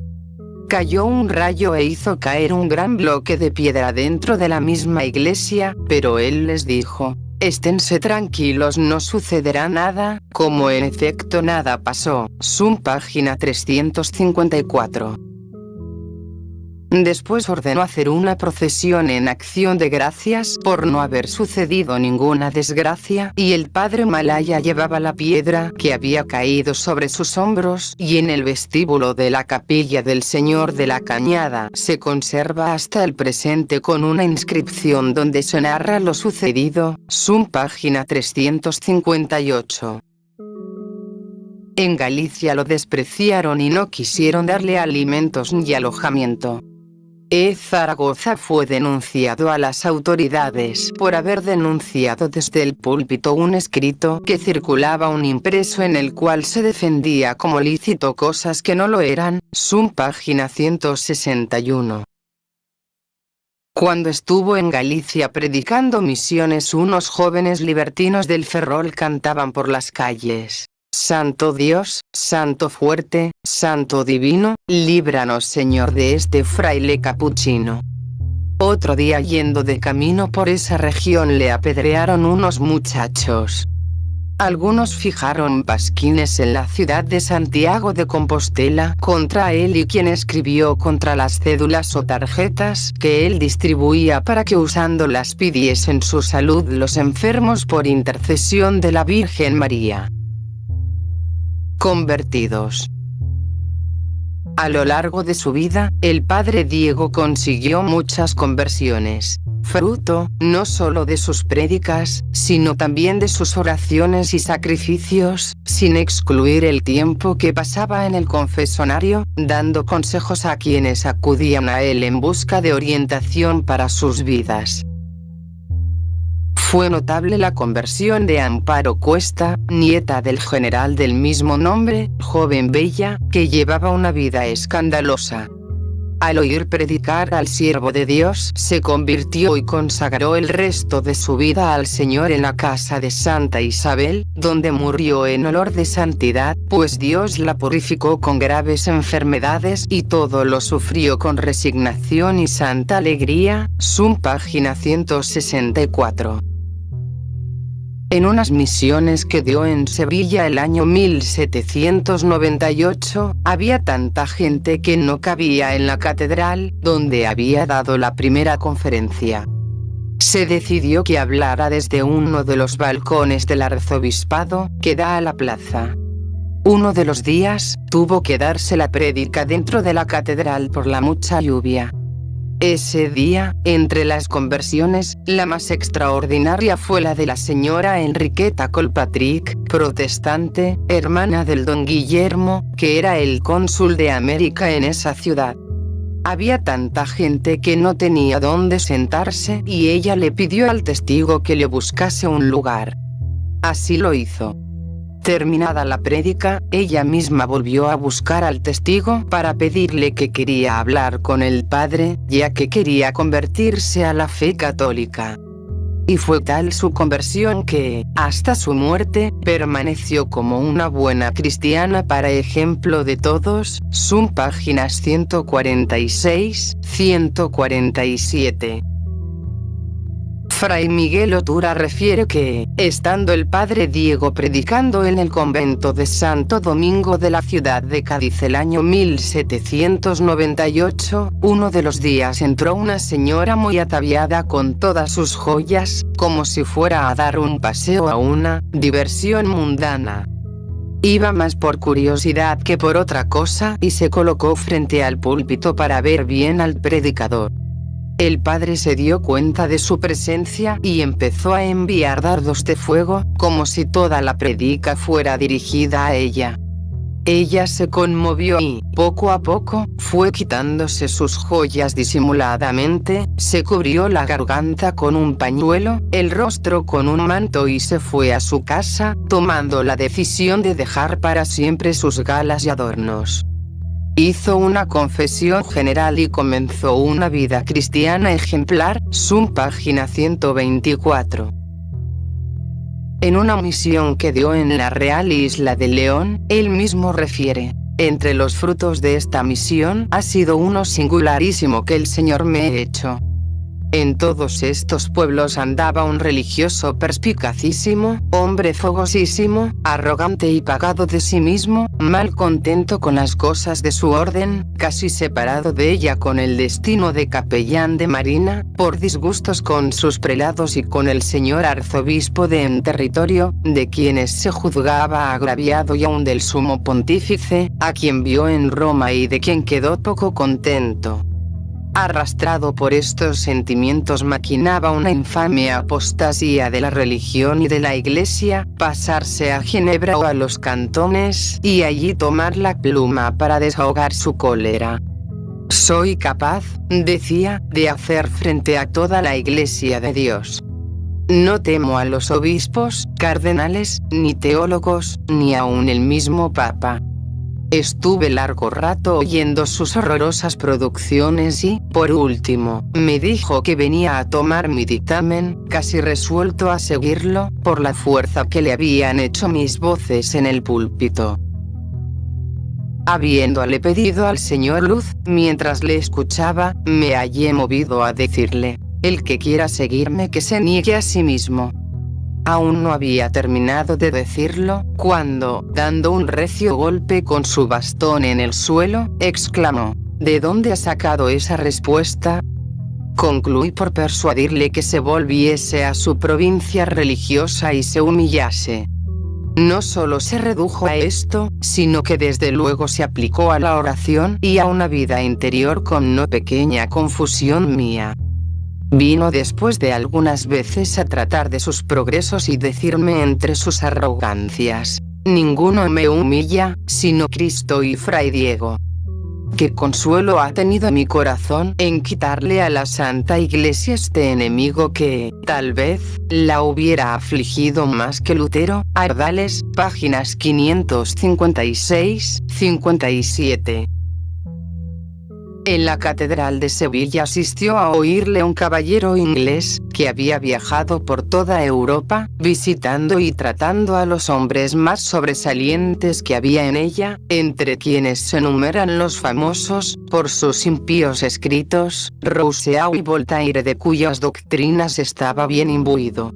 cayó un rayo e hizo caer un gran bloque de piedra dentro de la misma iglesia, pero él les dijo: «Esténse tranquilos, no sucederá nada», como en efecto nada pasó. Sum página 354. Después ordenó hacer una procesión en acción de gracias por no haber sucedido ninguna desgracia, y el padre Malaya llevaba la piedra que había caído sobre sus hombros, y en el vestíbulo de la capilla del Señor de la Cañada se conserva hasta el presente con una inscripción donde se narra lo sucedido. Sum página 358. En Galicia lo despreciaron y no quisieron darle alimentos ni alojamiento. Zaragoza fue denunciado a las autoridades por haber denunciado desde el púlpito un escrito que circulaba un impreso en el cual se defendía como lícito cosas que no lo eran. Sum página 161. Cuando estuvo en Galicia predicando misiones, unos jóvenes libertinos del Ferrol cantaban por las calles: «Santo Dios, Santo fuerte, Santo divino, líbranos Señor de este fraile capuchino». Otro día, yendo de camino por esa región, le apedrearon unos muchachos. Algunos fijaron pasquines en la ciudad de Santiago de Compostela contra él, y quien escribió contra las cédulas o tarjetas que él distribuía para que usándolas pidiesen su salud los enfermos por intercesión de la Virgen María. Convertidos. A lo largo de su vida, el padre Diego consiguió muchas conversiones, fruto, no solo de sus prédicas, sino también de sus oraciones y sacrificios, sin excluir el tiempo que pasaba en el confesonario, dando consejos a quienes acudían a él en busca de orientación para sus vidas. Fue notable la conversión de Amparo Cuesta, nieta del general del mismo nombre, joven bella, que llevaba una vida escandalosa. Al oír predicar al siervo de Dios, se convirtió y consagró el resto de su vida al Señor en la casa de Santa Isabel, donde murió en olor de santidad, pues Dios la purificó con graves enfermedades y todo lo sufrió con resignación y santa alegría. Sum página 164. En unas misiones que dio en Sevilla el año 1798, había tanta gente que no cabía en la catedral, donde había dado la primera conferencia. Se decidió que hablara desde uno de los balcones del arzobispado, que da a la plaza. Uno de los días, tuvo que darse la prédica dentro de la catedral por la mucha lluvia. Ese día, entre las conversiones, la más extraordinaria fue la de la señora Enriqueta Colpatric, protestante, hermana del don Guillermo, que era el cónsul de América en esa ciudad. Había tanta gente que no tenía dónde sentarse y ella le pidió al testigo que le buscase un lugar. Así lo hizo. Terminada la prédica, ella misma volvió a buscar al testigo para pedirle que quería hablar con el padre, ya que quería convertirse a la fe católica. Y fue tal su conversión que, hasta su muerte, permaneció como una buena cristiana para ejemplo de todos. Sum páginas 146, 147. Fray Miguel Otura refiere que, estando el padre Diego predicando en el convento de Santo Domingo de la ciudad de Cádiz el año 1798, uno de los días entró una señora muy ataviada con todas sus joyas, como si fuera a dar un paseo a una diversión mundana. Iba más por curiosidad que por otra cosa y se colocó frente al púlpito para ver bien al predicador. El padre se dio cuenta de su presencia y empezó a enviar dardos de fuego, como si toda la predica fuera dirigida a ella. Ella se conmovió y, poco a poco, fue quitándose sus joyas disimuladamente, se cubrió la garganta con un pañuelo, el rostro con un manto y se fue a su casa, tomando la decisión de dejar para siempre sus galas y adornos. Hizo una confesión general y comenzó una vida cristiana ejemplar. Sum página 124. En una misión que dio en la Real Isla de León, él mismo refiere: entre los frutos de esta misión ha sido uno singularísimo que el Señor me ha hecho. En todos estos pueblos andaba un religioso perspicacísimo, hombre fogosísimo, arrogante y pagado de sí mismo, mal contento con las cosas de su orden, casi separado de ella con el destino de capellán de marina, por disgustos con sus prelados y con el señor arzobispo de en territorio, de quienes se juzgaba agraviado y aun del sumo pontífice, a quien vio en Roma y de quien quedó poco contento. Arrastrado por estos sentimientos maquinaba una infame apostasía de la religión y de la iglesia, pasarse a Ginebra o a los cantones, y allí tomar la pluma para desahogar su cólera. Soy capaz, decía, de hacer frente a toda la iglesia de Dios. No temo a los obispos, cardenales, ni teólogos, ni aun el mismo Papa. Estuve largo rato oyendo sus horrorosas producciones y, por último, me dijo que venía a tomar mi dictamen, casi resuelto a seguirlo, por la fuerza que le habían hecho mis voces en el púlpito. Habiéndole pedido al Señor luz, mientras le escuchaba, me hallé movido a decirle: el que quiera seguirme que se niegue a sí mismo. Aún no había terminado de decirlo, cuando, dando un recio golpe con su bastón en el suelo, exclamó: ¿de dónde ha sacado esa respuesta? Concluí por persuadirle que se volviese a su provincia religiosa y se humillase. No solo se redujo a esto, sino que desde luego se aplicó a la oración y a una vida interior con no pequeña confusión mía. Vino después de algunas veces a tratar de sus progresos y decirme entre sus arrogancias: ninguno me humilla, sino Cristo y Fray Diego. qué consuelo ha tenido mi corazón en quitarle a la Santa Iglesia este enemigo que, tal vez, la hubiera afligido más que Lutero. Ardales, páginas 556-57. En la Catedral de Sevilla asistió a oírle un caballero inglés, que había viajado por toda Europa, visitando y tratando a los hombres más sobresalientes que había en ella, entre quienes se enumeran los famosos, por sus impíos escritos, Rousseau y Voltaire, de cuyas doctrinas estaba bien imbuido.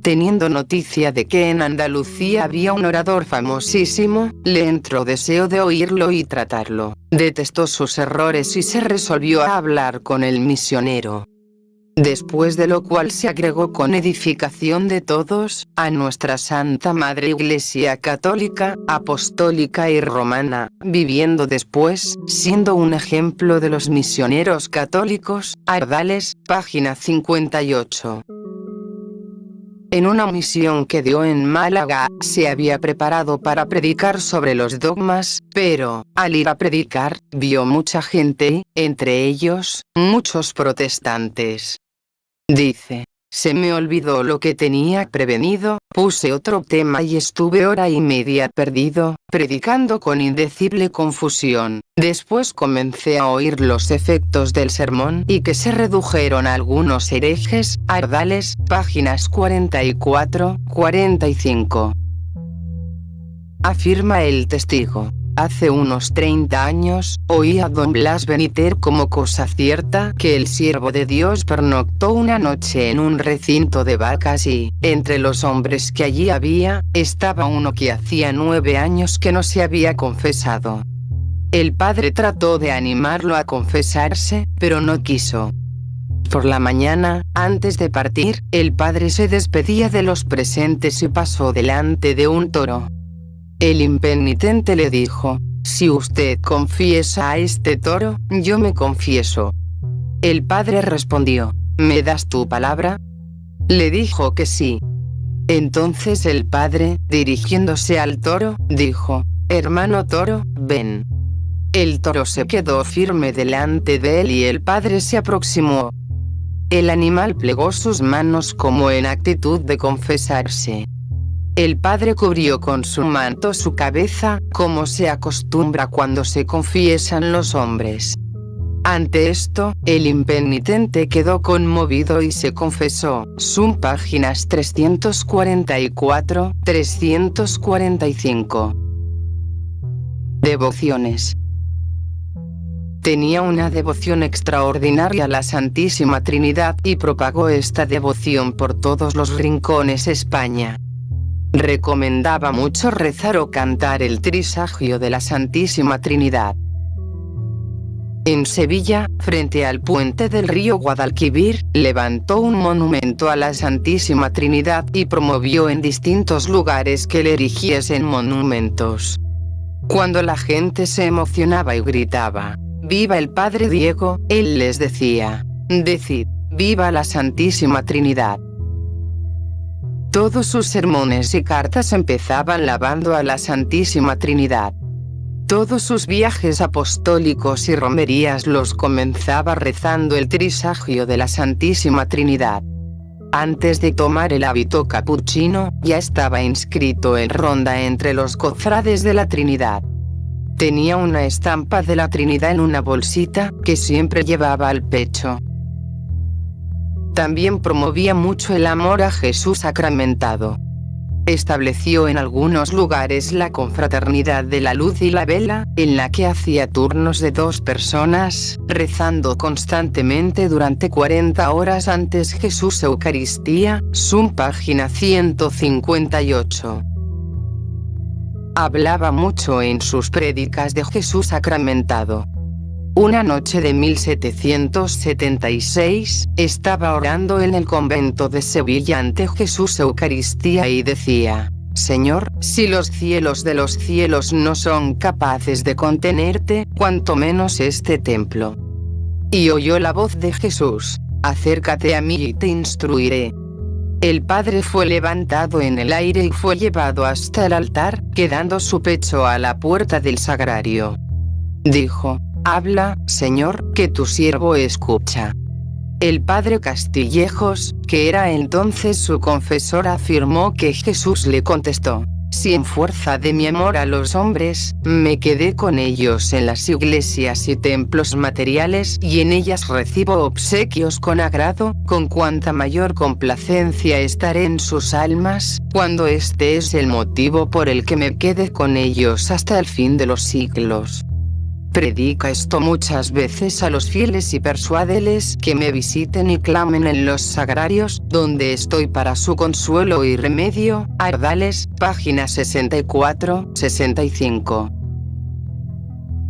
Teniendo noticia de que en Andalucía había un orador famosísimo, le entró deseo de oírlo y tratarlo. Detestó sus errores y se resolvió a hablar con el misionero. Después de lo cual se agregó con edificación de todos, a nuestra Santa Madre Iglesia Católica, Apostólica y Romana, viviendo después, siendo un ejemplo de los misioneros católicos. Ardales, página 58. En una misión que dio en Málaga, se había preparado para predicar sobre los dogmas, pero, al ir a predicar, vio mucha gente, entre ellos, muchos protestantes. Dice: se me olvidó lo que tenía prevenido, puse otro tema y estuve hora y media perdido, predicando con indecible confusión. Después comencé a oír los efectos del sermón y que se redujeron a algunos herejes. Ardales, páginas 44-45. Afirma el testigo: hace unos 30 años, oí a don Blas Beniter como cosa cierta que el siervo de Dios pernoctó una noche en un recinto de vacas y, entre los hombres que allí había, estaba uno que hacía 9 años que no se había confesado. El padre trató de animarlo a confesarse, pero no quiso. Por la mañana, antes de partir, el padre se despedía de los presentes y pasó delante de un toro. El impenitente le dijo: si usted confiesa a este toro, yo me confieso. El padre respondió: ¿me das tu palabra? Le dijo que sí. Entonces el padre, dirigiéndose al toro, dijo: hermano toro, ven. El toro se quedó firme delante de él y el padre se aproximó. El animal plegó sus manos como en actitud de confesarse. El padre cubrió con su manto su cabeza, como se acostumbra cuando se confiesan los hombres. Ante esto, el impenitente quedó conmovido y se confesó. Sum páginas 344-345. Devociones. Tenía una devoción extraordinaria a la Santísima Trinidad y propagó esta devoción por todos los rincones de España. Recomendaba mucho rezar o cantar el Trisagio de la Santísima Trinidad. En Sevilla, frente al puente del río Guadalquivir, levantó un monumento a la Santísima Trinidad y promovió en distintos lugares que le erigiesen monumentos. Cuando la gente se emocionaba y gritaba: ¡viva el Padre Diego!, él les decía: decid: ¡viva la Santísima Trinidad! Todos sus sermones y cartas empezaban alabando a la Santísima Trinidad. Todos sus viajes apostólicos y romerías los comenzaba rezando el Trisagio de la Santísima Trinidad. Antes de tomar el hábito capuchino, ya estaba inscrito en ronda entre los cofrades de la Trinidad. Tenía una estampa de la Trinidad en una bolsita, que siempre llevaba al pecho. También promovía mucho el amor a Jesús sacramentado. Estableció en algunos lugares la confraternidad de la luz y la vela, en la que hacía turnos de 2 personas, rezando constantemente durante 40 horas antes Jesús Eucaristía. Sum página 158. Hablaba mucho en sus prédicas de Jesús sacramentado. Una noche de 1776, estaba orando en el convento de Sevilla ante Jesús Eucaristía y decía: Señor, si los cielos de los cielos no son capaces de contenerte, cuanto menos este templo. Y oyó la voz de Jesús: acércate a mí y te instruiré. El padre fue levantado en el aire y fue llevado hasta el altar, quedando su pecho a la puerta del sagrario. Dijo: Habla, Señor, que tu siervo escucha. El padre Castillejos, que era entonces su confesor, afirmó que Jesús le contestó: si en fuerza de mi amor a los hombres, me quedé con ellos en las iglesias y templos materiales y en ellas recibo obsequios con agrado, con cuanta mayor complacencia estaré en sus almas, cuando este es el motivo por el que me quede con ellos hasta el fin de los siglos. Predica esto muchas veces a los fieles y persuádeles que me visiten y clamen en los sagrarios, donde estoy para su consuelo y remedio. Ardales, página 64-65.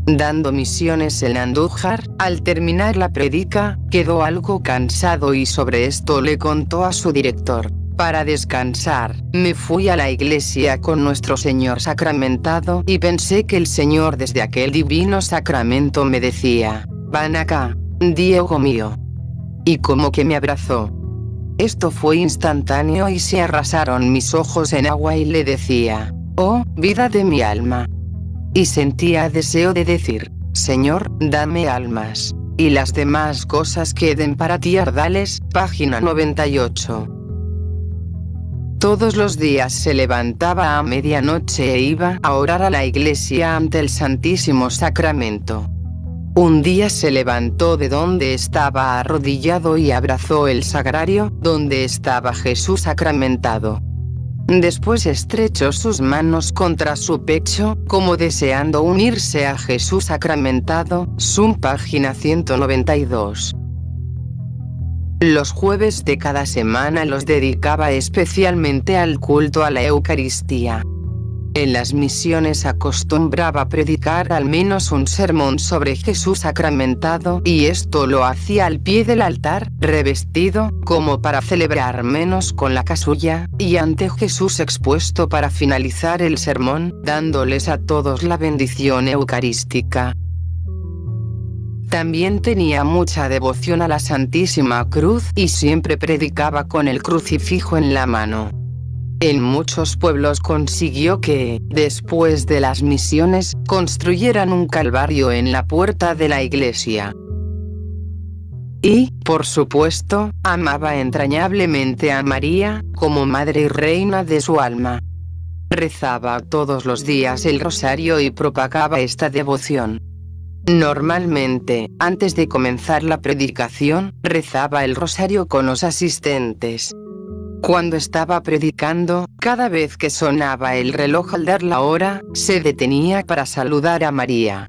Dando misiones en Andújar, al terminar la predica, quedó algo cansado y sobre esto le contó a su director. Para descansar, me fui a la iglesia con nuestro Señor sacramentado y pensé que el Señor desde aquel divino sacramento me decía: van acá, Diego mío. Y como que me abrazó. Esto fue instantáneo y se arrasaron mis ojos en agua y le decía: oh, vida de mi alma. Y sentía deseo de decir: Señor, dame almas, y las demás cosas queden para ti. Ardales, página 98. Todos los días se levantaba a medianoche e iba a orar a la iglesia ante el Santísimo Sacramento. Un día se levantó de donde estaba arrodillado y abrazó el sagrario, donde estaba Jesús sacramentado. Después estrechó sus manos contra su pecho, como deseando unirse a Jesús sacramentado. Sum, página 192. Los jueves de cada semana los dedicaba especialmente al culto a la Eucaristía. En las misiones acostumbraba predicar al menos un sermón sobre Jesús sacramentado, y esto lo hacía al pie del altar, revestido, como para celebrar menos con la casulla, y ante Jesús expuesto para finalizar el sermón, dándoles a todos la bendición eucarística. También tenía mucha devoción a la Santísima Cruz y siempre predicaba con el crucifijo en la mano. En muchos pueblos consiguió que, después de las misiones, construyeran un calvario en la puerta de la iglesia. Y, por supuesto, amaba entrañablemente a María, como madre y reina de su alma. Rezaba todos los días el rosario y propagaba esta devoción. Normalmente, antes de comenzar la predicación, rezaba el rosario con los asistentes. Cuando estaba predicando, cada vez que sonaba el reloj al dar la hora, se detenía para saludar a María.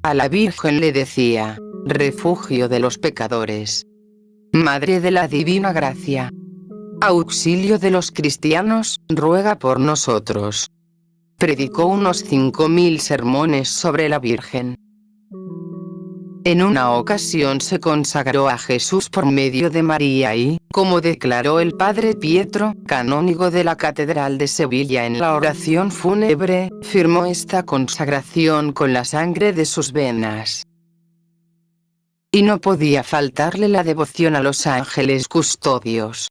A la Virgen le decía: refugio de los pecadores, Madre de la Divina Gracia, auxilio de los cristianos, ruega por nosotros. Predicó unos 5.000 sermones sobre la Virgen. En una ocasión se consagró a Jesús por medio de María y, como declaró el padre Pietro, canónigo de la Catedral de Sevilla en la oración fúnebre, firmó esta consagración con la sangre de sus venas. Y no podía faltarle la devoción a los ángeles custodios.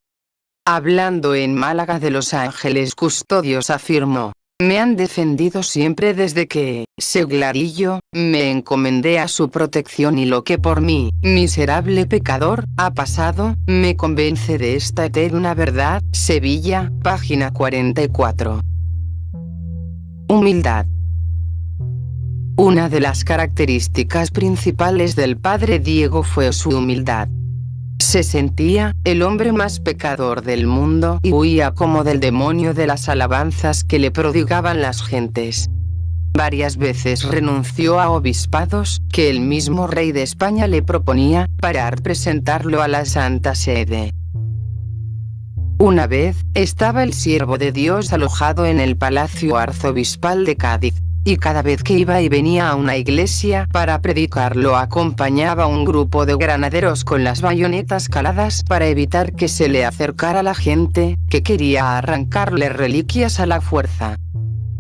Hablando en Málaga de los ángeles custodios afirmó: me han defendido siempre desde que, seglarillo, me encomendé a su protección, y lo que por mí, miserable pecador, ha pasado, me convence de esta eterna verdad. Sevilla, página 44. Humildad. Una de las características principales del padre Diego fue su humildad. Se sentía el hombre más pecador del mundo y huía como del demonio de las alabanzas que le prodigaban las gentes. Varias veces renunció a obispados que el mismo rey de España le proponía para presentarlo a la Santa Sede. Una vez, estaba el siervo de Dios alojado en el Palacio Arzobispal de Cádiz, y cada vez que iba y venía a una iglesia para predicar lo acompañaba un grupo de granaderos con las bayonetas caladas para evitar que se le acercara la gente, que quería arrancarle reliquias a la fuerza.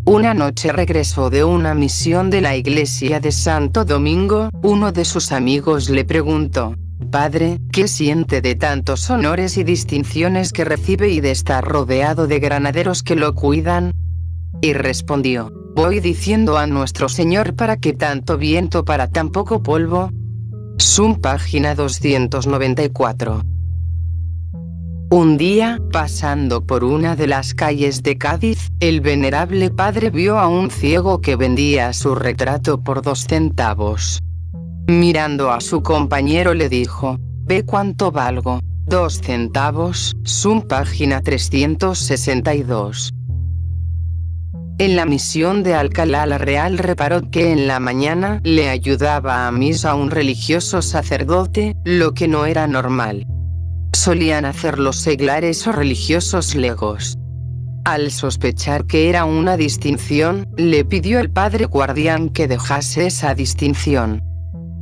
Una noche regresó de una misión de la iglesia de Santo Domingo, uno de sus amigos le preguntó: Padre, ¿qué siente de tantos honores y distinciones que recibe y de estar rodeado de granaderos que lo cuidan? Y respondió: voy diciendo a nuestro Señor para que tanto viento para tan poco polvo. Sum página 294. Un día, pasando por una de las calles de Cádiz, el venerable padre vio a un ciego que vendía su retrato por 2 centavos. Mirando a su compañero le dijo: «Ve cuánto valgo». 2 centavos, sum página 362. En la misión de Alcalá la Real reparó que en la mañana le ayudaba a misa un religioso sacerdote, lo que no era normal. Solían hacer los seglares o religiosos legos. Al sospechar que era una distinción, le pidió al padre guardián que dejase esa distinción.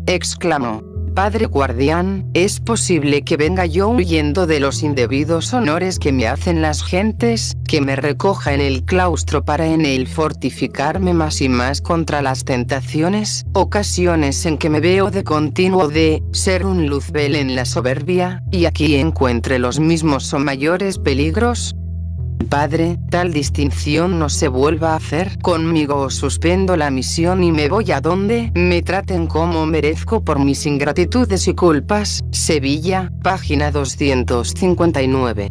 Exclamó: «Padre guardián, ¿es posible que venga yo huyendo de los indebidos honores que me hacen las gentes, que me recoja en el claustro para en él fortificarme más y más contra las tentaciones, ocasiones en que me veo de continuo de ser un luzbel en la soberbia, y aquí encuentre los mismos o mayores peligros? Padre, tal distinción no se vuelva a hacer conmigo o suspendo la misión y me voy a donde me traten como merezco por mis ingratitudes y culpas». Sevilla, página 259.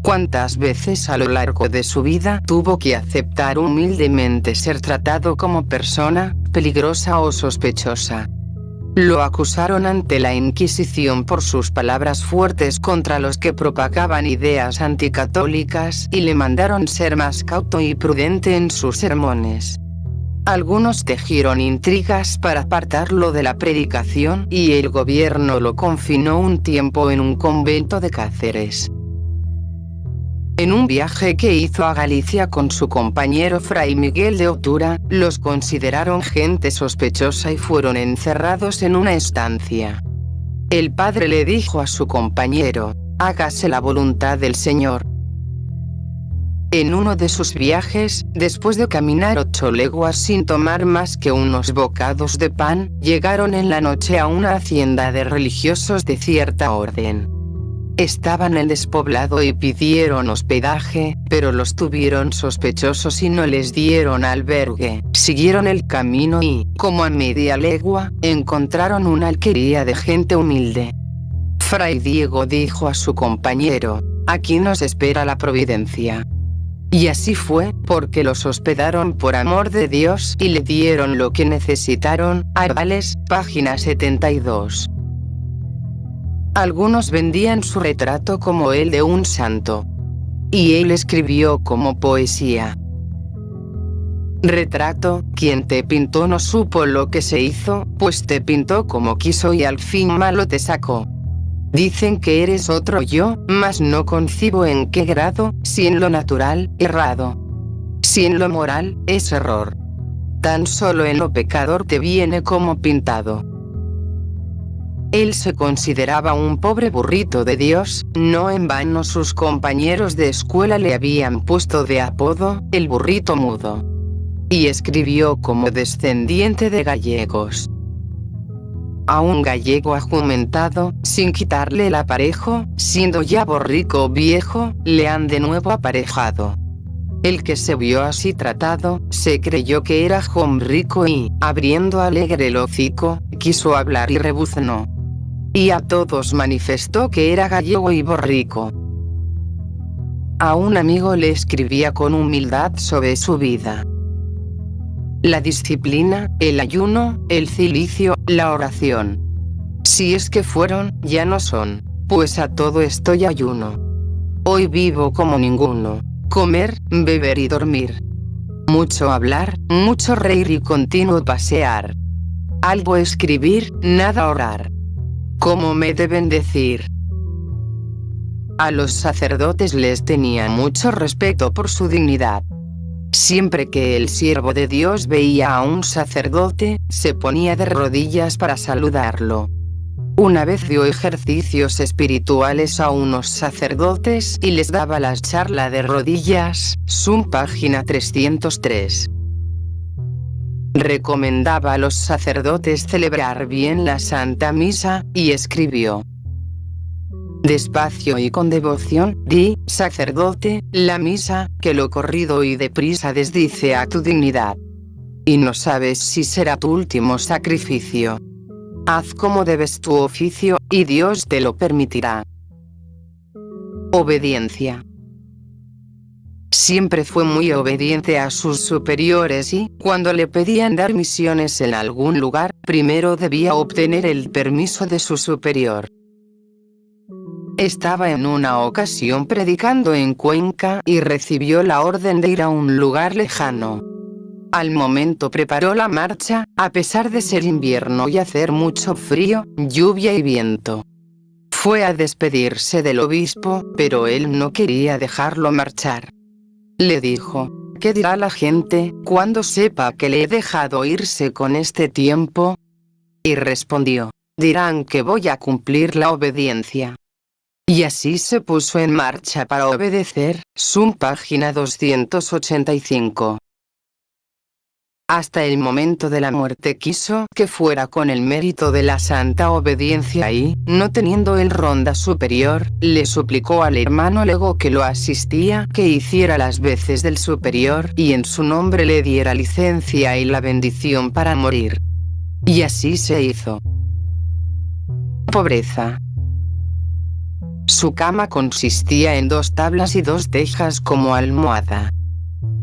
¿Cuántas veces a lo largo de su vida tuvo que aceptar humildemente ser tratado como persona peligrosa o sospechosa? Lo acusaron ante la Inquisición por sus palabras fuertes contra los que propagaban ideas anticatólicas y le mandaron ser más cauto y prudente en sus sermones. Algunos tejieron intrigas para apartarlo de la predicación y el gobierno lo confinó un tiempo en un convento de Cáceres. En un viaje que hizo a Galicia con su compañero Fray Miguel de Otura, los consideraron gente sospechosa y fueron encerrados en una estancia. El padre le dijo a su compañero: «Hágase la voluntad del Señor». En uno de sus viajes, después de caminar 8 leguas sin tomar más que unos bocados de pan, llegaron en la noche a una hacienda de religiosos de cierta orden. Estaban en el despoblado y pidieron hospedaje, pero los tuvieron sospechosos y no les dieron albergue. Siguieron el camino y, como a media legua, encontraron una alquería de gente humilde. Fray Diego dijo a su compañero: «Aquí nos espera la providencia». Y así fue, porque los hospedaron por amor de Dios y le dieron lo que necesitaron. Arbales, página 72. Algunos vendían su retrato como el de un santo. Y él escribió como poesía: «Retrato, quien te pintó no supo lo que se hizo, pues te pintó como quiso y al fin malo te sacó. Dicen que eres otro yo, mas no concibo en qué grado, si en lo natural, errado. Si en lo moral, es error. Tan solo en lo pecador te viene como pintado». Él se consideraba un pobre burrito de Dios, no en vano sus compañeros de escuela le habían puesto de apodo, el burrito mudo. Y escribió como descendiente de gallegos. A un gallego ajumentado, sin quitarle el aparejo, siendo ya borrico viejo, le han de nuevo aparejado. El que se vio así tratado, se creyó que era rico y, abriendo alegre el hocico, quiso hablar y rebuznó. Y a todos manifestó que era gallego y borrico. A un amigo le escribía con humildad sobre su vida: «La disciplina, el ayuno, el cilicio, la oración. Si es que fueron, ya no son, pues a todo estoy ayuno. Hoy vivo como ninguno. Comer, beber y dormir. Mucho hablar, mucho reír y continuo pasear. Algo escribir, nada orar. ¿Cómo me deben decir?». A los sacerdotes les tenía mucho respeto por su dignidad. Siempre que el siervo de Dios veía a un sacerdote, se ponía de rodillas para saludarlo. Una vez dio ejercicios espirituales a unos sacerdotes y les daba la charla de rodillas, sum página 303. Recomendaba a los sacerdotes celebrar bien la Santa Misa, y escribió: Despacio y con devoción, di, sacerdote, la misa, que lo corrido y deprisa desdice a tu dignidad. Y no sabes si será tu último sacrificio. Haz como debes tu oficio, y Dios te lo permitirá. Obediencia. Siempre fue muy obediente a sus superiores y, cuando le pedían dar misiones en algún lugar, primero debía obtener el permiso de su superior. Estaba en una ocasión predicando en Cuenca y recibió la orden de ir a un lugar lejano. Al momento preparó la marcha, a pesar de ser invierno y hacer mucho frío, lluvia y viento. Fue a despedirse del obispo, pero él no quería dejarlo marchar. Le dijo: ¿qué dirá la gente cuando sepa que le he dejado irse con este tiempo? Y respondió: dirán que voy a cumplir la obediencia. Y así se puso en marcha para obedecer. Sum página 285. Hasta el momento de la muerte quiso que fuera con el mérito de la santa obediencia y, no teniendo él ronda superior, le suplicó al hermano lego que lo asistía que hiciera las veces del superior y en su nombre le diera licencia y la bendición para morir. Y así se hizo. Pobreza. Su cama consistía en 2 tablas y 2 tejas como almohada.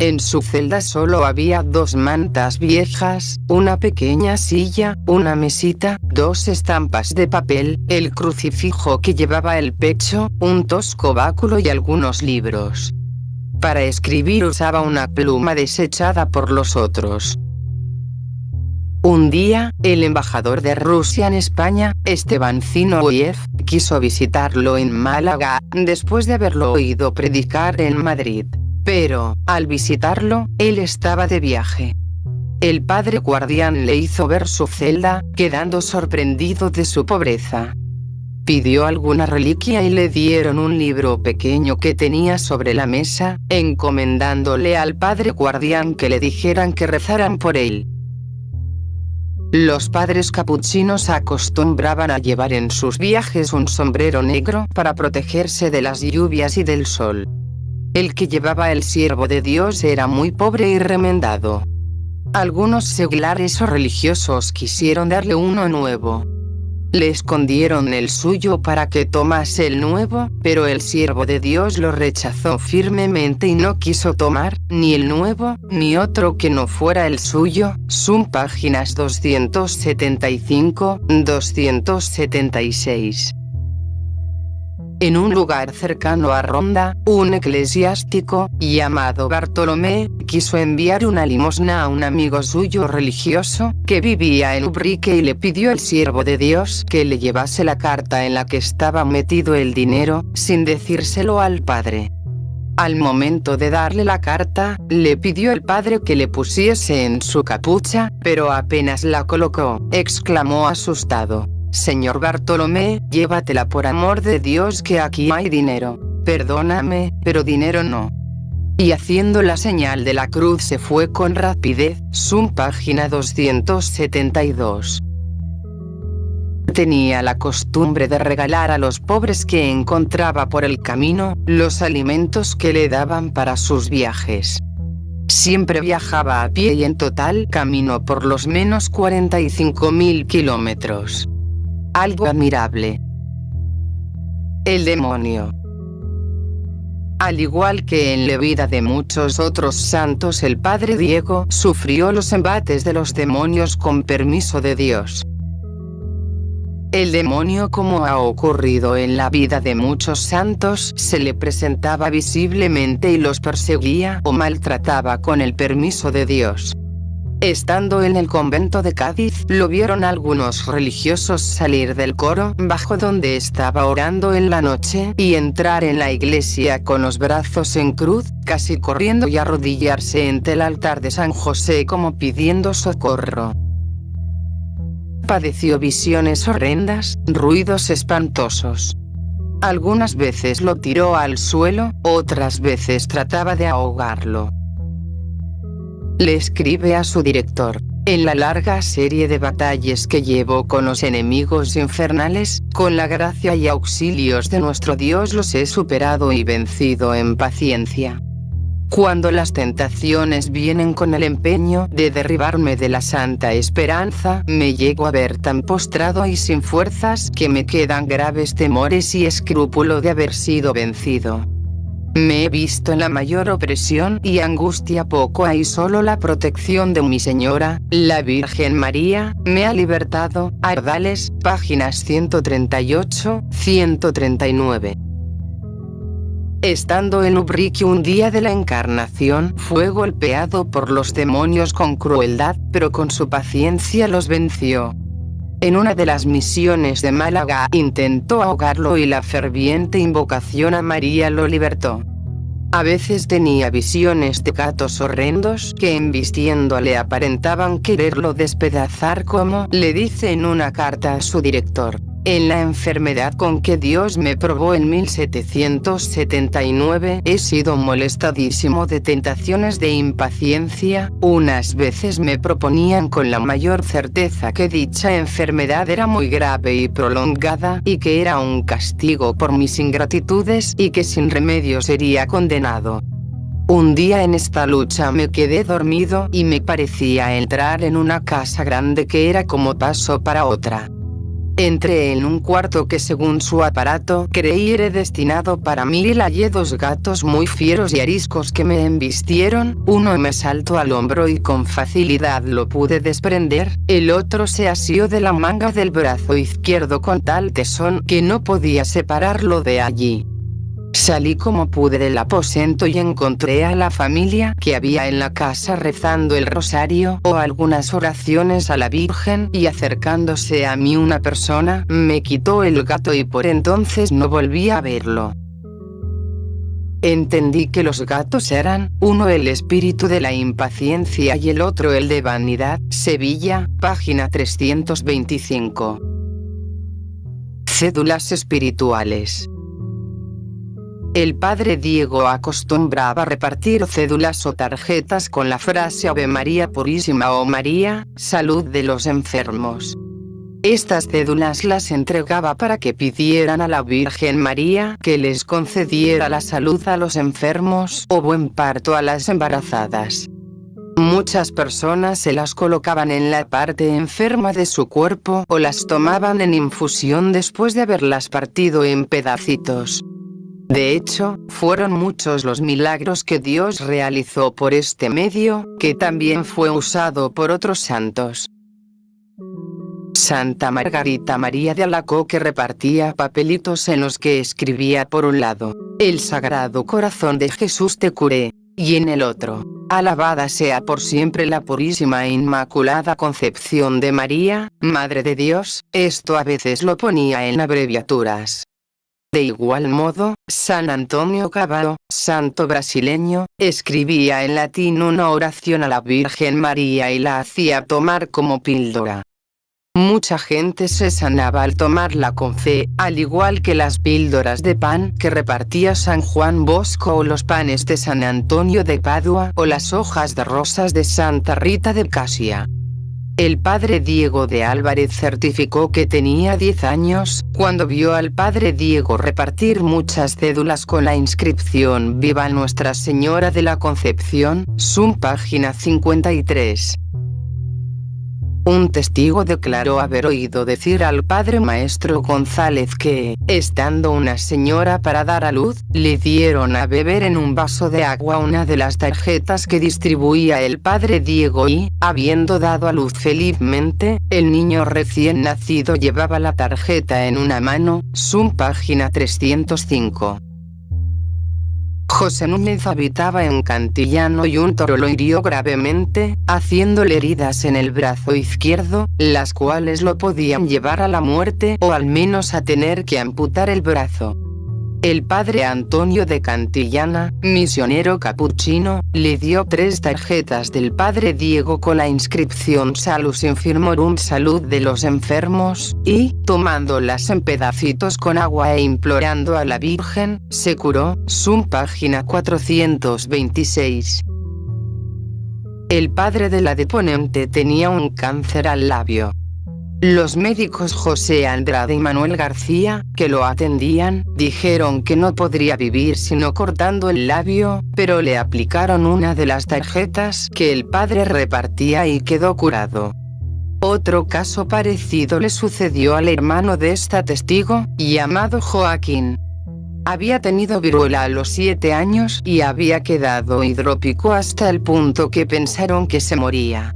En su celda solo había 2 mantas viejas, una pequeña silla, una mesita, 2 estampas de papel, el crucifijo que llevaba el pecho, un tosco báculo y algunos libros. Para escribir usaba una pluma desechada por los otros. Un día, el embajador de Rusia en España, Esteban Zinoviev, quiso visitarlo en Málaga, después de haberlo oído predicar en Madrid. Pero, al visitarlo, él estaba de viaje. El padre guardián le hizo ver su celda, quedando sorprendido de su pobreza. Pidió alguna reliquia y le dieron un libro pequeño que tenía sobre la mesa, encomendándole al padre guardián que le dijeran que rezaran por él. Los padres capuchinos acostumbraban a llevar en sus viajes un sombrero negro para protegerse de las lluvias y del sol. El que llevaba el siervo de Dios era muy pobre y remendado. Algunos seglares o religiosos quisieron darle uno nuevo. Le escondieron el suyo para que tomase el nuevo, pero el siervo de Dios lo rechazó firmemente y no quiso tomar, ni el nuevo, ni otro que no fuera el suyo. Sum páginas 275-276. En un lugar cercano a Ronda, un eclesiástico, llamado Bartolomé, quiso enviar una limosna a un amigo suyo religioso, que vivía en Ubrique y le pidió al siervo de Dios que le llevase la carta en la que estaba metido el dinero, sin decírselo al padre. Al momento de darle la carta, le pidió al padre que le pusiese en su capucha, pero apenas la colocó, exclamó asustado: Señor Bartolomé, llévatela por amor de Dios que aquí hay dinero. Perdóname, pero dinero no. Y haciendo la señal de la cruz se fue con rapidez. Sum página 272. Tenía la costumbre de regalar a los pobres que encontraba por el camino, los alimentos que le daban para sus viajes. Siempre viajaba a pie y en total caminó por los menos 45.000 kilómetros. Algo admirable. El demonio. Al igual que en la vida de muchos otros santos, el padre Diego sufrió los embates de los demonios con permiso de Dios. El demonio, como ha ocurrido en la vida de muchos santos, se le presentaba visiblemente y los perseguía o maltrataba con el permiso de Dios. Estando en el convento de Cádiz, lo vieron algunos religiosos salir del coro bajo donde estaba orando en la noche y entrar en la iglesia con los brazos en cruz, casi corriendo, y arrodillarse ante el altar de San José como pidiendo socorro. Padeció visiones horrendas, ruidos espantosos. Algunas veces lo tiró al suelo, otras veces trataba de ahogarlo. Le escribe a su director: En la larga serie de batallas que llevo con los enemigos infernales, con la gracia y auxilios de nuestro Dios los he superado y vencido en paciencia. Cuando las tentaciones vienen con el empeño de derribarme de la santa esperanza, me llego a ver tan postrado y sin fuerzas que me quedan graves temores y escrúpulo de haber sido vencido. Me he visto en la mayor opresión y angustia, poco hay, solo la protección de mi Señora, la Virgen María, me ha libertado. Ardales, páginas 138-139. Estando en Ubrique un día de la Encarnación, fue golpeado por los demonios con crueldad, pero con su paciencia los venció. En una de las misiones de Málaga intentó ahogarlo y la ferviente invocación a María lo libertó. A veces tenía visiones de gatos horrendos que embistiéndole aparentaban quererlo despedazar, como le dice en una carta a su director. En la enfermedad con que Dios me probó en 1779, he sido molestadísimo de tentaciones de impaciencia. Unas veces me proponían con la mayor certeza que dicha enfermedad era muy grave y prolongada, y que era un castigo por mis ingratitudes, y que sin remedio sería condenado. Un día en esta lucha me quedé dormido, y me parecía entrar en una casa grande que era como paso para otra. Entré en un cuarto que según su aparato creí era destinado para mí y hallé dos gatos muy fieros y ariscos que me embistieron. Uno me saltó al hombro y con facilidad lo pude desprender, el otro se asió de la manga del brazo izquierdo con tal tesón que no podía separarlo de allí. Salí como pude del aposento y encontré a la familia que había en la casa rezando el rosario o algunas oraciones a la Virgen, y acercándose a mí una persona, me quitó el gato y por entonces no volví a verlo. Entendí que los gatos eran, uno el espíritu de la impaciencia y el otro el de vanidad. Sevilla, página 325. Cédulas espirituales. El padre Diego acostumbraba repartir cédulas o tarjetas con la frase Ave María Purísima o María, salud de los enfermos. Estas cédulas las entregaba para que pidieran a la Virgen María que les concediera la salud a los enfermos o buen parto a las embarazadas. Muchas personas se las colocaban en la parte enferma de su cuerpo o las tomaban en infusión después de haberlas partido en pedacitos. De hecho, fueron muchos los milagros que Dios realizó por este medio, que también fue usado por otros santos. Santa Margarita María de Alacoque repartía papelitos en los que escribía por un lado, el Sagrado Corazón de Jesús te curé, y en el otro, alabada sea por siempre la purísima e inmaculada concepción de María, Madre de Dios. Esto a veces lo ponía en abreviaturas. De igual modo, San Antonio Cabao, santo brasileño, escribía en latín una oración a la Virgen María y la hacía tomar como píldora. Mucha gente se sanaba al tomarla con fe, al igual que las píldoras de pan que repartía San Juan Bosco o los panes de San Antonio de Padua o las hojas de rosas de Santa Rita de Casia. El padre Diego de Álvarez certificó que tenía 10 años, cuando vio al padre Diego repartir muchas cédulas con la inscripción Viva Nuestra Señora de la Concepción, Sum página 53. Un testigo declaró haber oído decir al padre maestro González que, estando una señora para dar a luz, le dieron a beber en un vaso de agua una de las tarjetas que distribuía el padre Diego y, habiendo dado a luz felizmente, el niño recién nacido llevaba la tarjeta en una mano. Sum página 305. José Núñez habitaba en Cantillano y un toro lo hirió gravemente, haciéndole heridas en el brazo izquierdo, las cuales lo podían llevar a la muerte o al menos a tener que amputar el brazo. El padre Antonio de Cantillana, misionero capuchino, le dio 3 tarjetas del padre Diego con la inscripción Salus Infirmorum, salud de los enfermos, y, tomándolas en pedacitos con agua e implorando a la Virgen, se curó. Sum página 426. El padre de la deponente tenía un cáncer al labio. Los médicos José Andrade y Manuel García, que lo atendían, dijeron que no podría vivir sino cortando el labio, pero le aplicaron una de las tarjetas que el padre repartía y quedó curado. Otro caso parecido le sucedió al hermano de esta testigo, llamado Joaquín. Había tenido viruela a los 7 años y había quedado hidrópico hasta el punto que pensaron que se moría.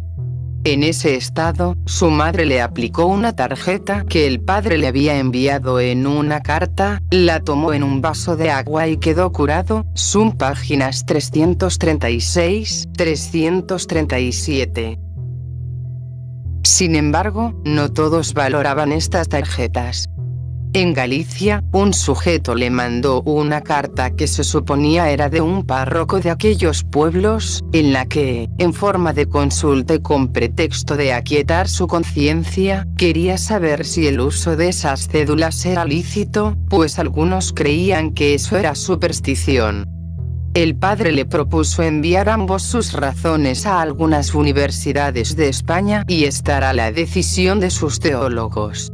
En ese estado, su madre le aplicó una tarjeta que el padre le había enviado en una carta, la tomó en un vaso de agua y quedó curado. Son páginas 336-337. Sin embargo, no todos valoraban estas tarjetas. En Galicia, un sujeto le mandó una carta que se suponía era de un párroco de aquellos pueblos, en la que, en forma de consulta y con pretexto de aquietar su conciencia, quería saber si el uso de esas cédulas era lícito, pues algunos creían que eso era superstición. El padre le propuso enviar ambos sus razones a algunas universidades de España y estar a la decisión de sus teólogos.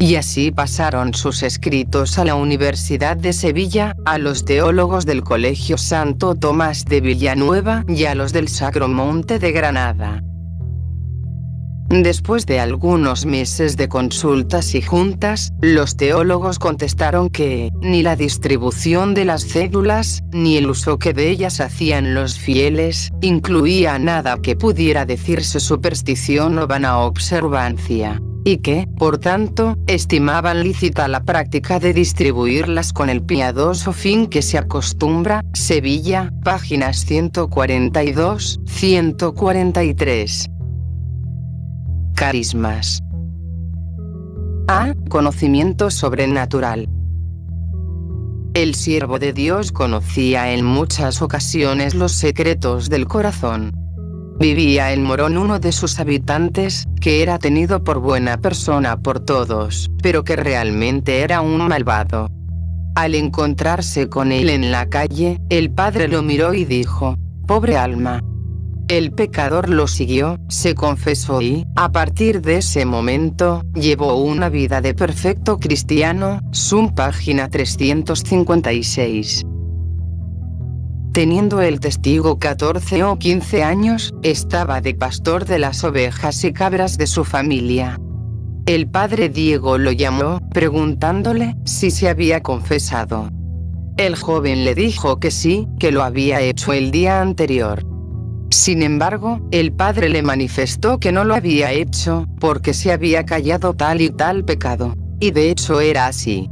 Y así pasaron sus escritos a la Universidad de Sevilla, a los teólogos del Colegio Santo Tomás de Villanueva y a los del Sacro Monte de Granada. Después de algunos meses de consultas y juntas, los teólogos contestaron que ni la distribución de las cédulas, ni el uso que de ellas hacían los fieles, incluía nada que pudiera decirse superstición o vana observancia, y que, por tanto, estimaban lícita la práctica de distribuirlas con el piadoso fin que se acostumbra. Sevilla, páginas 142-143. Carismas. A. Conocimiento sobrenatural. El siervo de Dios conocía en muchas ocasiones los secretos del corazón. Vivía en Morón uno de sus habitantes, que era tenido por buena persona por todos, pero que realmente era un malvado. Al encontrarse con él en la calle, el padre lo miró y dijo: «Pobre alma». El pecador lo siguió, se confesó y, a partir de ese momento, llevó una vida de perfecto cristiano. Son página 356. Teniendo el testigo 14 o 15 años, estaba de pastor de las ovejas y cabras de su familia. El padre Diego lo llamó, preguntándole si se había confesado. El joven le dijo que sí, que lo había hecho el día anterior. Sin embargo, el padre le manifestó que no lo había hecho, porque se había callado tal y tal pecado. Y de hecho era así.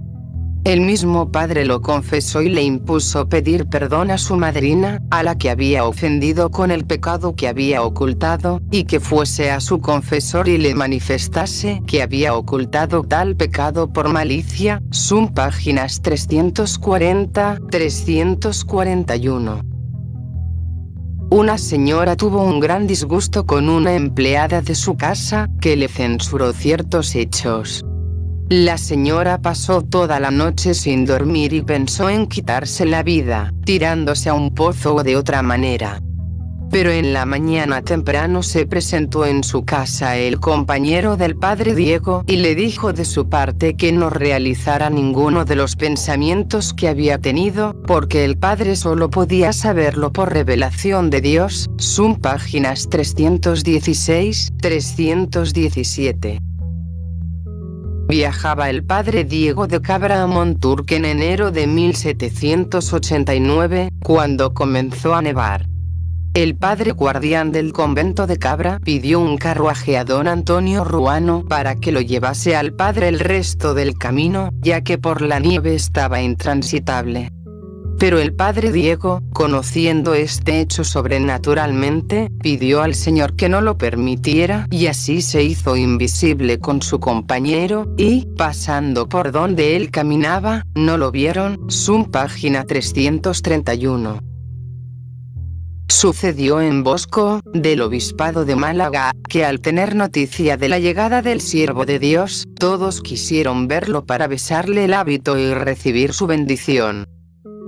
El mismo padre lo confesó y le impuso pedir perdón a su madrina, a la que había ofendido con el pecado que había ocultado, y que fuese a su confesor y le manifestase que había ocultado tal pecado por malicia. Son páginas 340-341. Una señora tuvo un gran disgusto con una empleada de su casa, que le censuró ciertos hechos. La señora pasó toda la noche sin dormir y pensó en quitarse la vida, tirándose a un pozo o de otra manera. Pero en la mañana temprano se presentó en su casa el compañero del padre Diego y le dijo de su parte que no realizara ninguno de los pensamientos que había tenido, porque el padre solo podía saberlo por revelación de Dios. Son páginas 316-317. Viajaba el padre Diego de Cabra a Monturque en enero de 1789, cuando comenzó a nevar. El padre guardián del convento de Cabra pidió un carruaje a don Antonio Ruano para que lo llevase al padre el resto del camino, ya que por la nieve estaba intransitable. Pero el padre Diego, conociendo este hecho sobrenaturalmente, pidió al Señor que no lo permitiera y así se hizo invisible con su compañero, y, pasando por donde él caminaba, no lo vieron. Son página 331. Sucedió en Bosco, del obispado de Málaga, que al tener noticia de la llegada del siervo de Dios, todos quisieron verlo para besarle el hábito y recibir su bendición.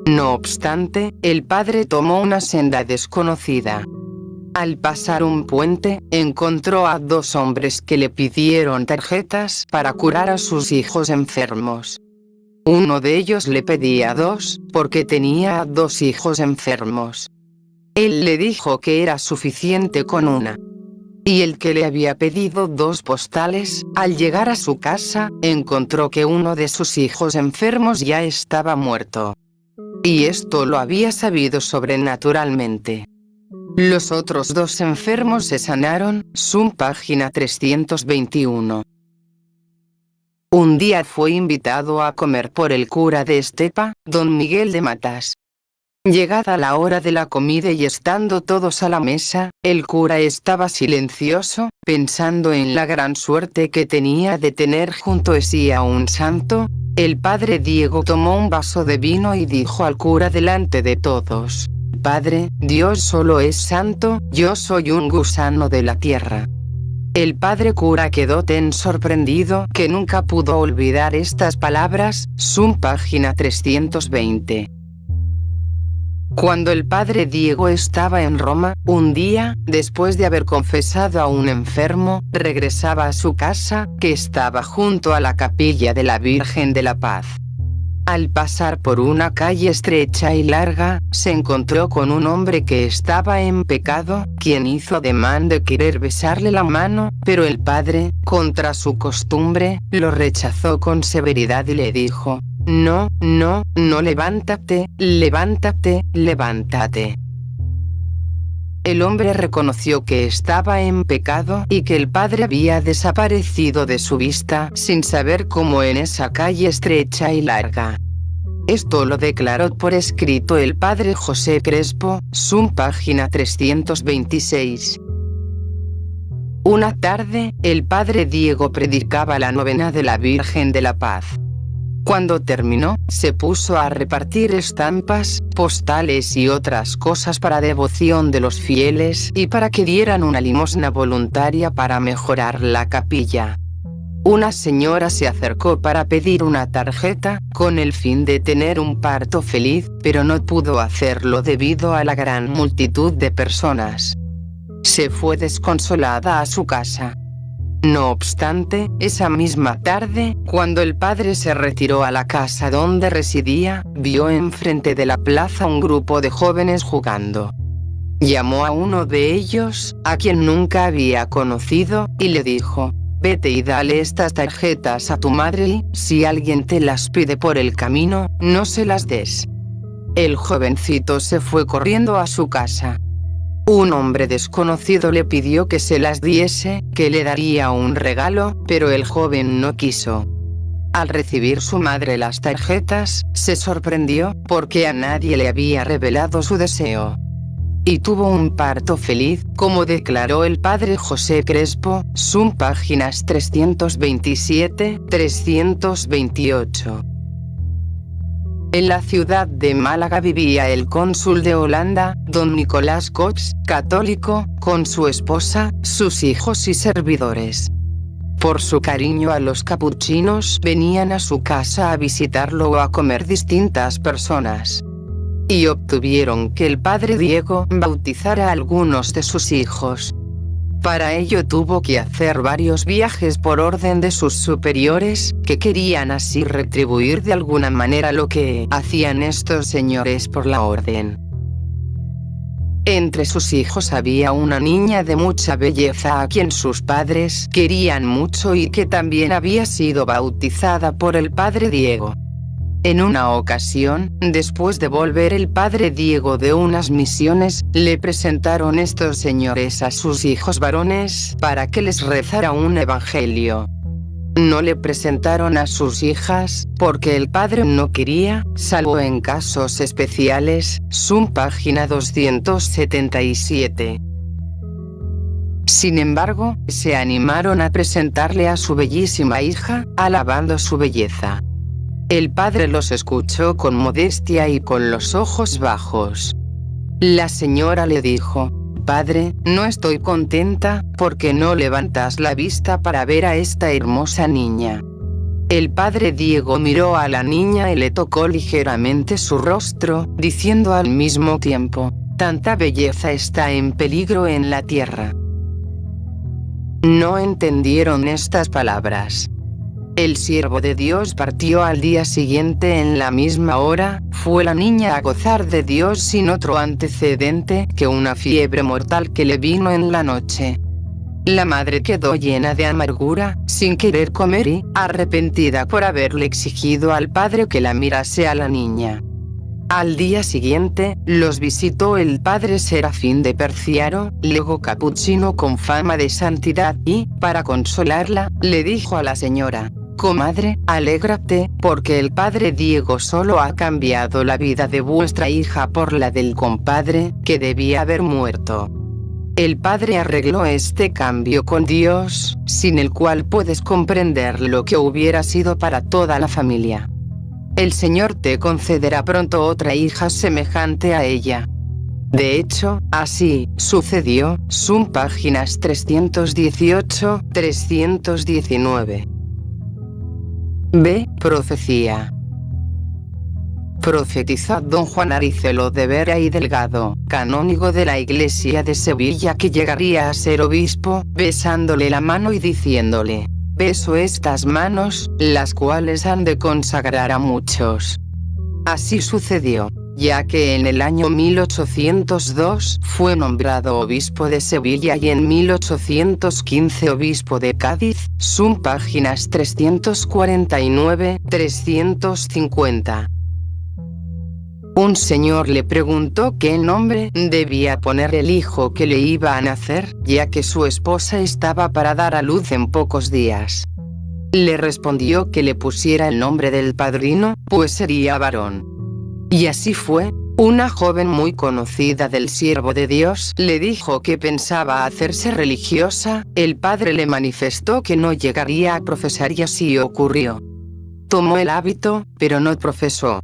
No obstante, el padre tomó una senda desconocida. Al pasar un puente, encontró a dos hombres que le pidieron tarjetas para curar a sus hijos enfermos. Uno de ellos le pedía 2, porque tenía a 2 hijos enfermos. Él le dijo que era suficiente con una. Y el que le había pedido 2 postales, al llegar a su casa, encontró que uno de sus hijos enfermos ya estaba muerto. Y esto lo había sabido sobrenaturalmente. Los otros 2 enfermos se sanaron, página 321. Un día fue invitado a comer por el cura de Estepa, don Miguel de Matas. Llegada la hora de la comida y estando todos a la mesa, el cura estaba silencioso, pensando en la gran suerte que tenía de tener junto a sí a un santo. El padre Diego tomó un vaso de vino y dijo al cura delante de todos: «Padre, Dios solo es santo, yo soy un gusano de la tierra». El padre cura quedó tan sorprendido que nunca pudo olvidar estas palabras, página 320. Cuando el padre Diego estaba en Roma, un día, después de haber confesado a un enfermo, regresaba a su casa, que estaba junto a la capilla de la Virgen de la Paz. Al pasar por una calle estrecha y larga, se encontró con un hombre que estaba en pecado, quien hizo ademán de querer besarle la mano, pero el padre, contra su costumbre, lo rechazó con severidad y le dijo: «No, no, no, levántate, levántate, levántate». El hombre reconoció que estaba en pecado y que el padre había desaparecido de su vista sin saber cómo en esa calle estrecha y larga. Esto lo declaró por escrito el padre José Crespo, página 326. Una tarde, el padre Diego predicaba la novena de la Virgen de la Paz. Cuando terminó, se puso a repartir estampas, postales y otras cosas para devoción de los fieles y para que dieran una limosna voluntaria para mejorar la capilla. Una señora se acercó para pedir una tarjeta, con el fin de tener un parto feliz, pero no pudo hacerlo debido a la gran multitud de personas. Se fue desconsolada a su casa. No obstante, esa misma tarde, cuando el padre se retiró a la casa donde residía, vio enfrente de la plaza un grupo de jóvenes jugando. Llamó a uno de ellos, a quien nunca había conocido, y le dijo: «Vete y dale estas tarjetas a tu madre y, si alguien te las pide por el camino, no se las des». El jovencito se fue corriendo a su casa. Un hombre desconocido le pidió que se las diese, que le daría un regalo, pero el joven no quiso. Al recibir su madre las tarjetas, se sorprendió, porque a nadie le había revelado su deseo. Y tuvo un parto feliz, como declaró el padre José Crespo, páginas 327-328. En la ciudad de Málaga vivía el cónsul de Holanda, don Nicolás Cox, católico, con su esposa, sus hijos y servidores. Por su cariño a los capuchinos, venían a su casa a visitarlo o a comer distintas personas. Y obtuvieron que el padre Diego bautizara a algunos de sus hijos. Para ello tuvo que hacer varios viajes por orden de sus superiores, que querían así retribuir de alguna manera lo que hacían estos señores por la orden. Entre sus hijos había una niña de mucha belleza a quien sus padres querían mucho y que también había sido bautizada por el padre Diego. En una ocasión, después de volver el padre Diego de unas misiones, le presentaron estos señores a sus hijos varones para que les rezara un evangelio. No le presentaron a sus hijas, porque el padre no quería, salvo en casos especiales, página 277. Sin embargo, se animaron a presentarle a su bellísima hija, alabando su belleza. El padre los escuchó con modestia y con los ojos bajos. La señora le dijo: «Padre, no estoy contenta, porque no levantas la vista para ver a esta hermosa niña». El padre Diego miró a la niña y le tocó ligeramente su rostro, diciendo al mismo tiempo: Tanta belleza está en peligro en la tierra. No entendieron estas palabras. El siervo de Dios partió al día siguiente en la misma hora. Fue la niña a gozar de Dios sin otro antecedente que una fiebre mortal que le vino en la noche. La madre quedó llena de amargura, sin querer comer y arrepentida por haberle exigido al padre que la mirase a la niña. Al día siguiente, los visitó el padre Serafín de Perciaro, lego capuchino con fama de santidad y, para consolarla, le dijo a la señora: «Comadre, alégrate, porque el padre Diego solo ha cambiado la vida de vuestra hija por la del compadre, que debía haber muerto. El padre arregló este cambio con Dios, sin el cual puedes comprender lo que hubiera sido para toda la familia. El Señor te concederá pronto otra hija semejante a ella». De hecho, así sucedió. Sum páginas 318-319. B. Profecía. Profetizó don Juan Aricelo de Vera y Delgado, canónigo de la iglesia de Sevilla, que llegaría a ser obispo, besándole la mano y diciéndole: «Beso estas manos, las cuales han de consagrar a muchos». Así sucedió, ya que en el año 1802 fue nombrado obispo de Sevilla y en 1815 obispo de Cádiz. Sum páginas 349-350. Un señor le preguntó qué nombre debía poner el hijo que le iba a nacer, ya que su esposa estaba para dar a luz en pocos días. Le respondió que le pusiera el nombre del padrino, pues sería varón. Y así fue. Una joven muy conocida del siervo de Dios le dijo que pensaba hacerse religiosa. El padre le manifestó que no llegaría a profesar y así ocurrió. Tomó el hábito, pero no profesó.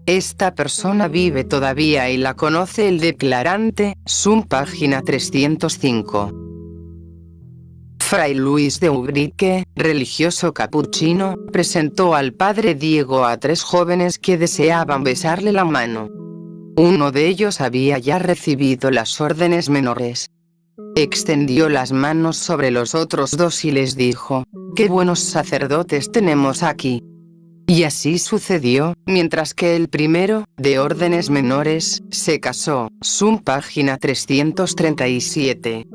Esta persona vive todavía y la conoce el declarante. Sum página 305. Fray Luis de Ubrique, religioso capuchino, presentó al padre Diego a 3 jóvenes que deseaban besarle la mano. Uno de ellos había ya recibido las órdenes menores. Extendió las manos sobre los otros 2 y les dijo: «¡Qué buenos sacerdotes tenemos aquí!». Y así sucedió, mientras que el primero, de órdenes menores, se casó. Sum página 337.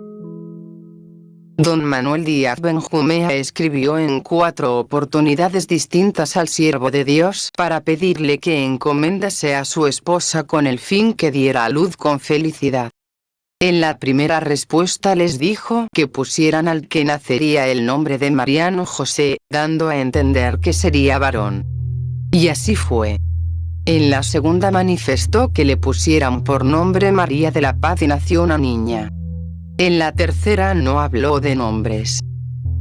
Don Manuel Díaz Benjumea escribió en 4 oportunidades distintas al siervo de Dios para pedirle que encomendase a su esposa con el fin que diera a luz con felicidad. En la primera respuesta les dijo que pusieran al que nacería el nombre de Mariano José, dando a entender que sería varón. Y así fue. En la segunda manifestó que le pusieran por nombre María de la Paz y nació una niña. En la tercera no habló de nombres.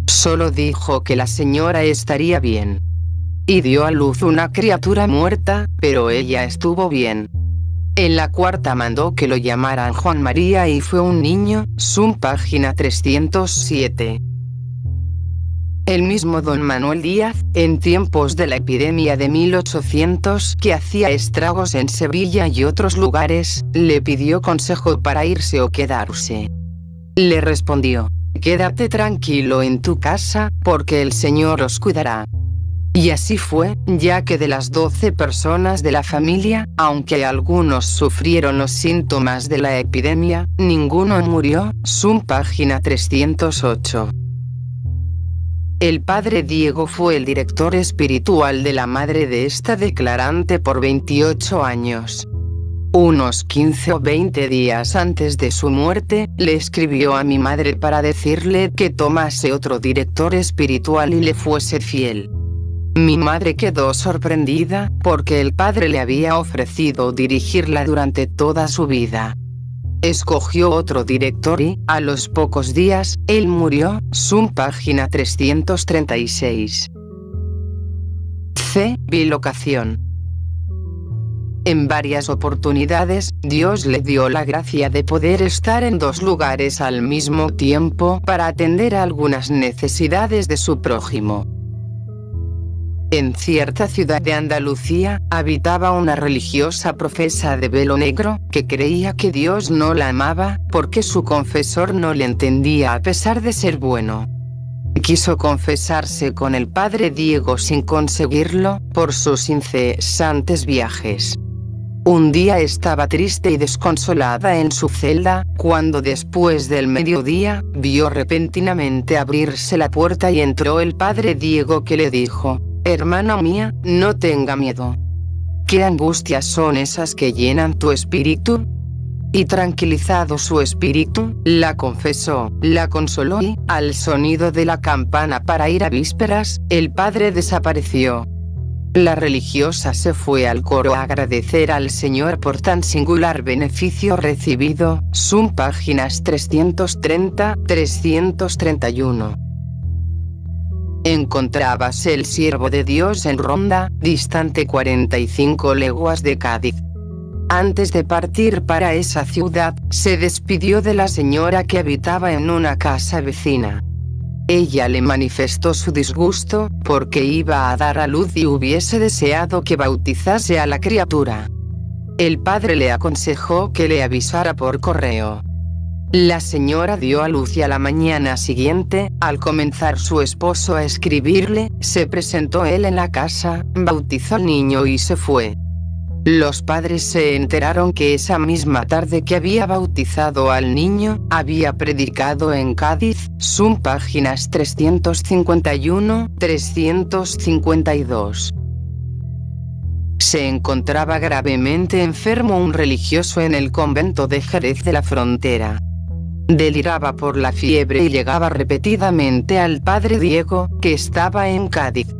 Solo dijo que la señora estaría bien. Y dio a luz una criatura muerta, pero ella estuvo bien. En la cuarta mandó que lo llamaran Juan María y fue un niño. Sum página 307. El mismo don Manuel Díaz, en tiempos de la epidemia de 1800 que hacía estragos en Sevilla y otros lugares, le pidió consejo para irse o quedarse. Le respondió: «Quédate tranquilo en tu casa, porque el Señor os cuidará». Y así fue, ya que de las 12 personas de la familia, aunque algunos sufrieron los síntomas de la epidemia, ninguno murió. Sum página 308. El padre Diego fue el director espiritual de la madre de esta declarante por 28 años. Unos 15 o 20 días antes de su muerte, le escribió a mi madre para decirle que tomase otro director espiritual y le fuese fiel. Mi madre quedó sorprendida, porque el padre le había ofrecido dirigirla durante toda su vida. Escogió otro director y, a los pocos días, él murió. Sum página 336. C. Bilocación. En varias oportunidades, Dios le dio la gracia de poder estar en 2 lugares al mismo tiempo para atender a algunas necesidades de su prójimo. En cierta ciudad de Andalucía, habitaba una religiosa profesa de velo negro, que creía que Dios no la amaba, porque su confesor no le entendía a pesar de ser bueno. Quiso confesarse con el padre Diego sin conseguirlo, por sus incesantes viajes. Un día estaba triste y desconsolada en su celda, cuando después del mediodía, vio repentinamente abrirse la puerta y entró el padre Diego, que le dijo: «Hermana mía, no tenga miedo. ¿Qué angustias son esas que llenan tu espíritu?». Y tranquilizado su espíritu, la confesó, la consoló y, al sonido de la campana para ir a vísperas, el padre desapareció. La religiosa se fue al coro a agradecer al Señor por tan singular beneficio recibido. Sum páginas 330-331. Encontrábase el siervo de Dios en Ronda, distante 45 leguas de Cádiz. Antes de partir para esa ciudad, se despidió de la señora que habitaba en una casa vecina. Ella le manifestó su disgusto, porque iba a dar a luz y hubiese deseado que bautizase a la criatura. El padre le aconsejó que le avisara por correo. La señora dio a luz y a la mañana siguiente, al comenzar su esposo a escribirle, se presentó él en la casa, bautizó al niño y se fue. Los padres se enteraron que esa misma tarde que había bautizado al niño, había predicado en Cádiz. Sum páginas 351-352. Se encontraba gravemente enfermo un religioso en el convento de Jerez de la Frontera. Deliraba por la fiebre y llegaba repetidamente al padre Diego, que estaba en Cádiz.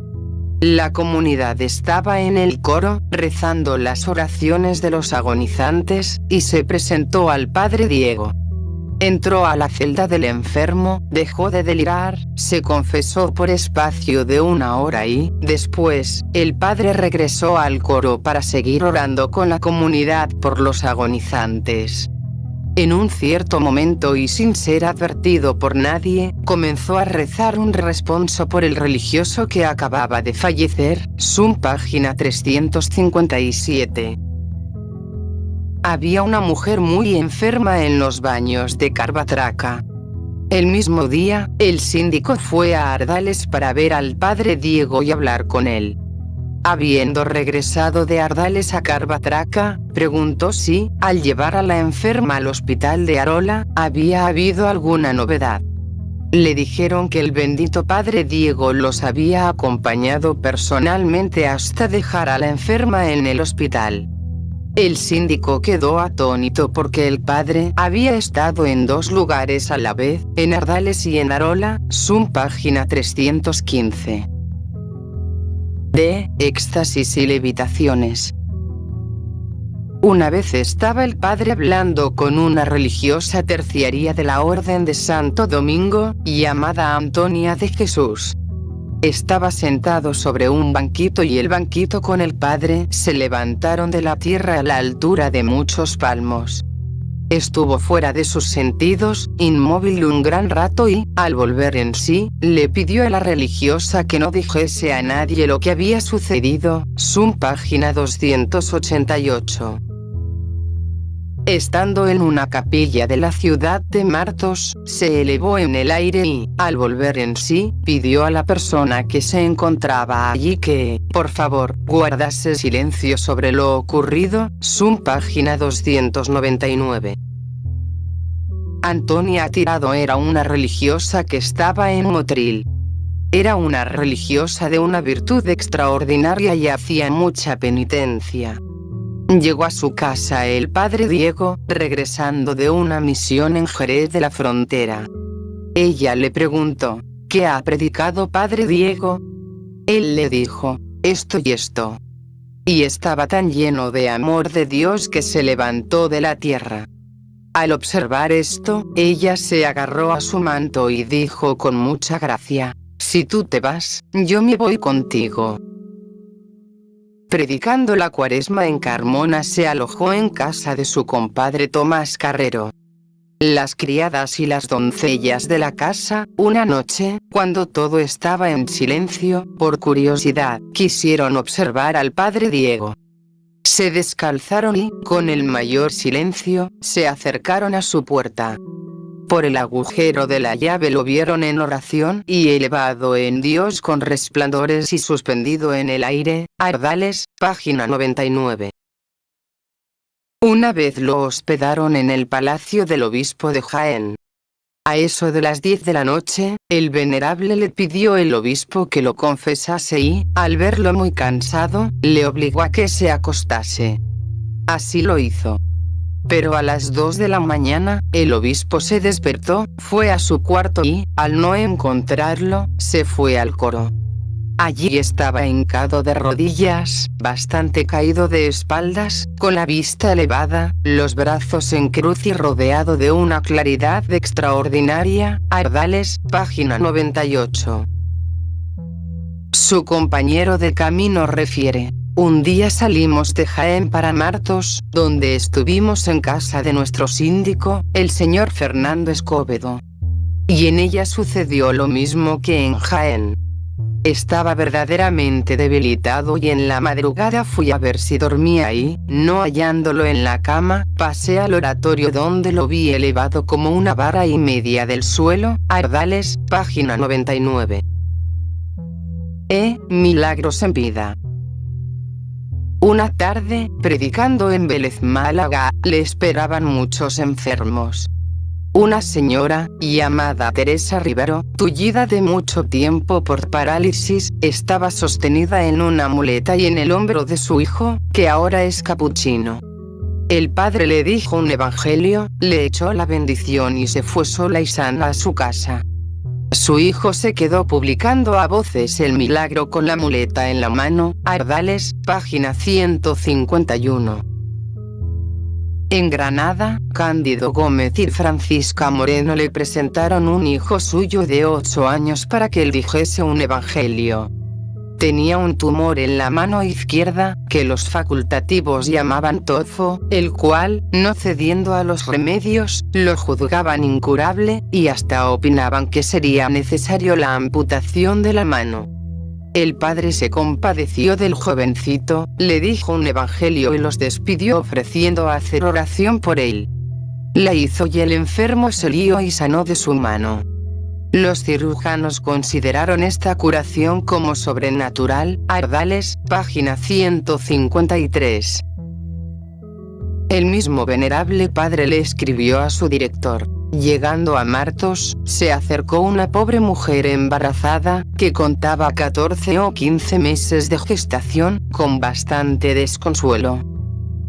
La comunidad estaba en el coro, rezando las oraciones de los agonizantes, y se presentó al padre Diego. Entró a la celda del enfermo, dejó de delirar, se confesó por espacio de 1 hora y, después, el padre regresó al coro para seguir orando con la comunidad por los agonizantes. En un cierto momento y sin ser advertido por nadie, comenzó a rezar un responso por el religioso que acababa de fallecer. Sum página 357. Había una mujer muy enferma en los baños de Carvatraca. El mismo día, el síndico fue a Ardales para ver al padre Diego y hablar con él. Habiendo regresado de Ardales a Carvatraca, preguntó si, al llevar a la enferma al hospital de Arola, había habido alguna novedad. Le dijeron que el bendito padre Diego los había acompañado personalmente hasta dejar a la enferma en el hospital. El síndico quedó atónito porque el padre había estado en 2 lugares a la vez, en Ardales y en Arola. Sum página 315. De éxtasis y levitaciones. Una vez estaba el padre hablando con una religiosa terciaria de la Orden de Santo Domingo, llamada Antonia de Jesús. Estaba sentado sobre un banquito y el banquito con el padre se levantaron de la tierra a la altura de muchos palmos. Estuvo fuera de sus sentidos, inmóvil un gran rato y, al volver en sí, le pidió a la religiosa que no dijese a nadie lo que había sucedido. Sum página 288. Estando en una capilla de la ciudad de Martos, se elevó en el aire y, al volver en sí, pidió a la persona que se encontraba allí que, por favor, guardase silencio sobre lo ocurrido. Sum página 299. Antonia Tirado era una religiosa que estaba en Motril. Era una religiosa de una virtud extraordinaria y hacía mucha penitencia. Llegó a su casa el padre Diego, regresando de una misión en Jerez de la Frontera. Ella le preguntó: ¿qué ha predicado padre Diego? Él le dijo: esto y esto. Y estaba tan lleno de amor de Dios que se levantó de la tierra. Al observar esto, ella se agarró a su manto y dijo con mucha gracia: si tú te vas, yo me voy contigo. Predicando la Cuaresma en Carmona, se alojó en casa de su compadre Tomás Carrero. Las criadas y las doncellas de la casa, una noche, cuando todo estaba en silencio, por curiosidad, quisieron observar al padre Diego. Se descalzaron y, con el mayor silencio, se acercaron a su puerta. Por el agujero de la llave lo vieron en oración y elevado en Dios con resplandores y suspendido en el aire. Ardales, página 99. Una vez lo hospedaron en el palacio del obispo de Jaén. A eso de las 10 de la noche, el venerable le pidió el obispo que lo confesase y, al verlo muy cansado, le obligó a que se acostase. Así lo hizo. Pero a las 2 de la mañana, el obispo se despertó, fue a su cuarto y, al no encontrarlo, se fue al coro. Allí estaba hincado de rodillas, bastante caído de espaldas, con la vista elevada, los brazos en cruz y rodeado de una claridad extraordinaria. Ardales, página 98. Su compañero de camino refiere: un día salimos de Jaén para Martos, donde estuvimos en casa de nuestro síndico, el señor Fernando Escobedo. Y en ella sucedió lo mismo que en Jaén. Estaba verdaderamente debilitado y en la madrugada fui a ver si dormía y, no hallándolo en la cama, pasé al oratorio donde lo vi elevado como una vara y media del suelo. Ardales, página 99. Milagros en vida. Una tarde, predicando en Vélez, Málaga, le esperaban muchos enfermos. Una señora, llamada Teresa Rivero, tullida de mucho tiempo por parálisis, estaba sostenida en una muleta y en el hombro de su hijo, que ahora es capuchino. El padre le dijo un evangelio, le echó la bendición y se fue sola y sana a su casa. Su hijo se quedó publicando a voces el milagro con la muleta en la mano. Ardales, página 151. En Granada, Cándido Gómez y Francisca Moreno le presentaron un hijo suyo de 8 años para que él dijese un evangelio. Tenía un tumor en la mano izquierda, que los facultativos llamaban tofo, el cual, no cediendo a los remedios, lo juzgaban incurable, y hasta opinaban que sería necesario la amputación de la mano. El padre se compadeció del jovencito, le dijo un evangelio y los despidió ofreciendo hacer oración por él. La hizo y el enfermo se lió y sanó de su mano. Los cirujanos consideraron esta curación como sobrenatural. Ardales, página 153. El mismo venerable padre le escribió a su director. Llegando a Martos, se acercó una pobre mujer embarazada, que contaba 14 o 15 meses de gestación, con bastante desconsuelo.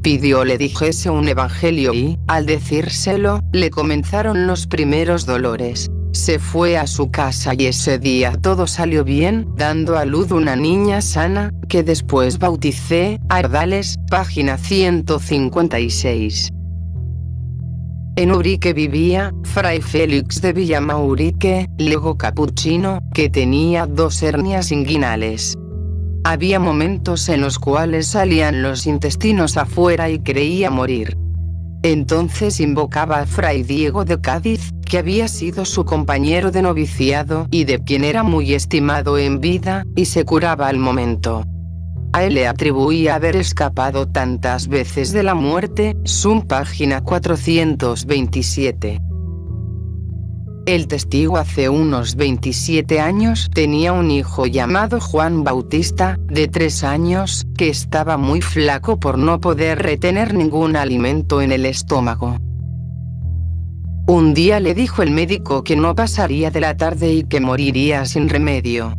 Pidió le dijese un evangelio y, al decírselo, le comenzaron los primeros dolores. Se fue a su casa y ese día todo salió bien, dando a luz una niña sana, que después bauticé. Ardales, página 156. En Urique vivía Fray Félix de Villamaurique, lego capuchino, que tenía 2 hernias inguinales. Había momentos en los cuales salían los intestinos afuera y creía morir. Entonces invocaba a Fray Diego de Cádiz, que había sido su compañero de noviciado y de quien era muy estimado en vida, y se curaba al momento. A él le atribuía haber escapado tantas veces de la muerte. Sum página 427. El testigo hace unos 27 años tenía un hijo llamado Juan Bautista, de 3 años, que estaba muy flaco por no poder retener ningún alimento en el estómago. Un día le dijo el médico que no pasaría de la tarde y que moriría sin remedio.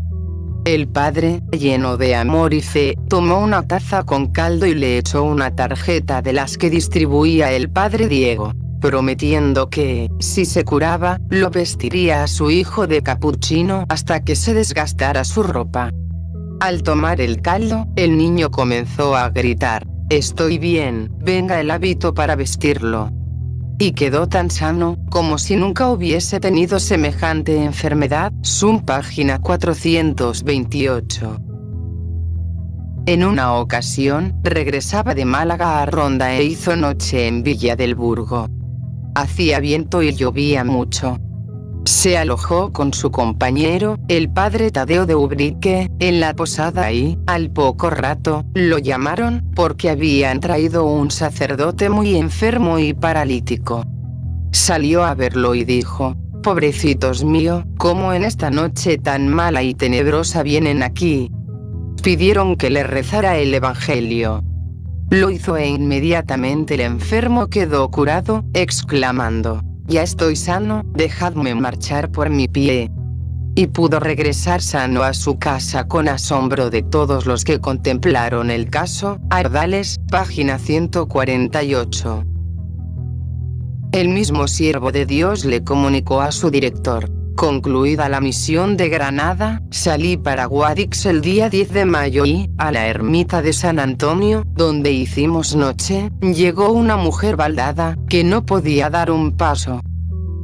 El padre, lleno de amor y fe, tomó una taza con caldo y le echó una tarjeta de las que distribuía el padre Diego, prometiendo que, si se curaba, lo vestiría a su hijo de capuchino hasta que se desgastara su ropa. Al tomar el caldo, el niño comenzó a gritar: «Estoy bien, venga el hábito para vestirlo». Y quedó tan sano, como si nunca hubiese tenido semejante enfermedad. Sum página 428. En una ocasión, regresaba de Málaga a Ronda e hizo noche en Villa del Burgo. Hacía viento y llovía mucho. Se alojó con su compañero, el padre Tadeo de Ubrique, en la posada y, al poco rato, lo llamaron, porque habían traído un sacerdote muy enfermo y paralítico. Salió a verlo y dijo: «Pobrecitos mío, ¿cómo en esta noche tan mala y tenebrosa vienen aquí?». Pidieron que le rezara el Evangelio. Lo hizo e inmediatamente el enfermo quedó curado, exclamando: «Ya estoy sano, dejadme marchar por mi pie». Y pudo regresar sano a su casa con asombro de todos los que contemplaron el caso. Ardales, página 148. El mismo siervo de Dios le comunicó a su director: «Concluida la misión de Granada, salí para Guadix el día 10 de mayo y, a la ermita de San Antonio, donde hicimos noche, llegó una mujer baldada, que no podía dar un paso.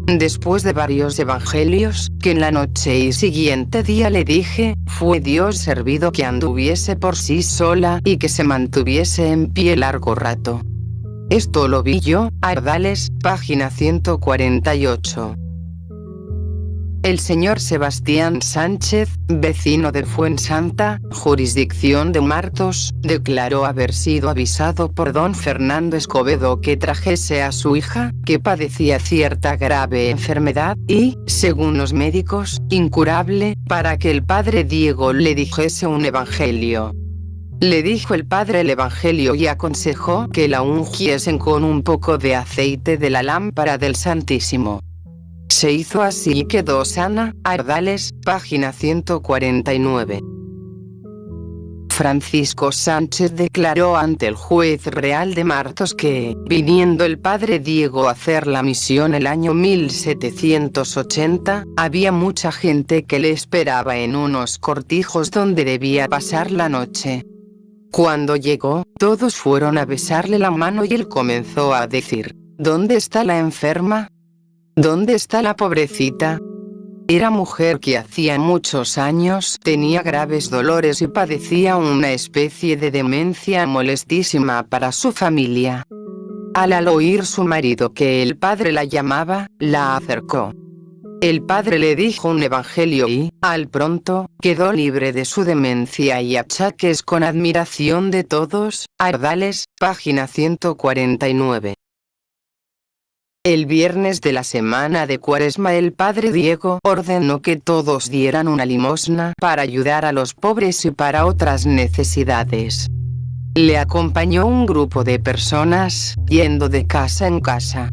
Después de varios evangelios, que en la noche y siguiente día le dije, fue Dios servido que anduviese por sí sola y que se mantuviese en pie largo rato». Esto lo vi yo. Ardales, página 148. El señor Sebastián Sánchez, vecino de Fuensanta, jurisdicción de Martos, declaró haber sido avisado por don Fernando Escobedo que trajese a su hija, que padecía cierta grave enfermedad, y, según los médicos, incurable, para que el padre Diego le dijese un evangelio. Le dijo el padre el evangelio y aconsejó que la ungiesen con un poco de aceite de la lámpara del Santísimo. Se hizo así y quedó sana. Ardales, página 149. Francisco Sánchez declaró ante el juez real de Martos que, viniendo el padre Diego a hacer la misión el año 1780, había mucha gente que le esperaba en unos cortijos donde debía pasar la noche. Cuando llegó, todos fueron a besarle la mano y él comenzó a decir: «¿Dónde está la enferma? ¿Dónde está la pobrecita?». Era mujer que hacía muchos años tenía graves dolores y padecía una especie de demencia molestísima para su familia. Al oír su marido que el padre la llamaba, la acercó. El padre le dijo un evangelio y, al pronto, quedó libre de su demencia y achaques con admiración de todos. Ardales, página 149. El viernes de la semana de Cuaresma el padre Diego ordenó que todos dieran una limosna para ayudar a los pobres y para otras necesidades. Le acompañó un grupo de personas, yendo de casa en casa.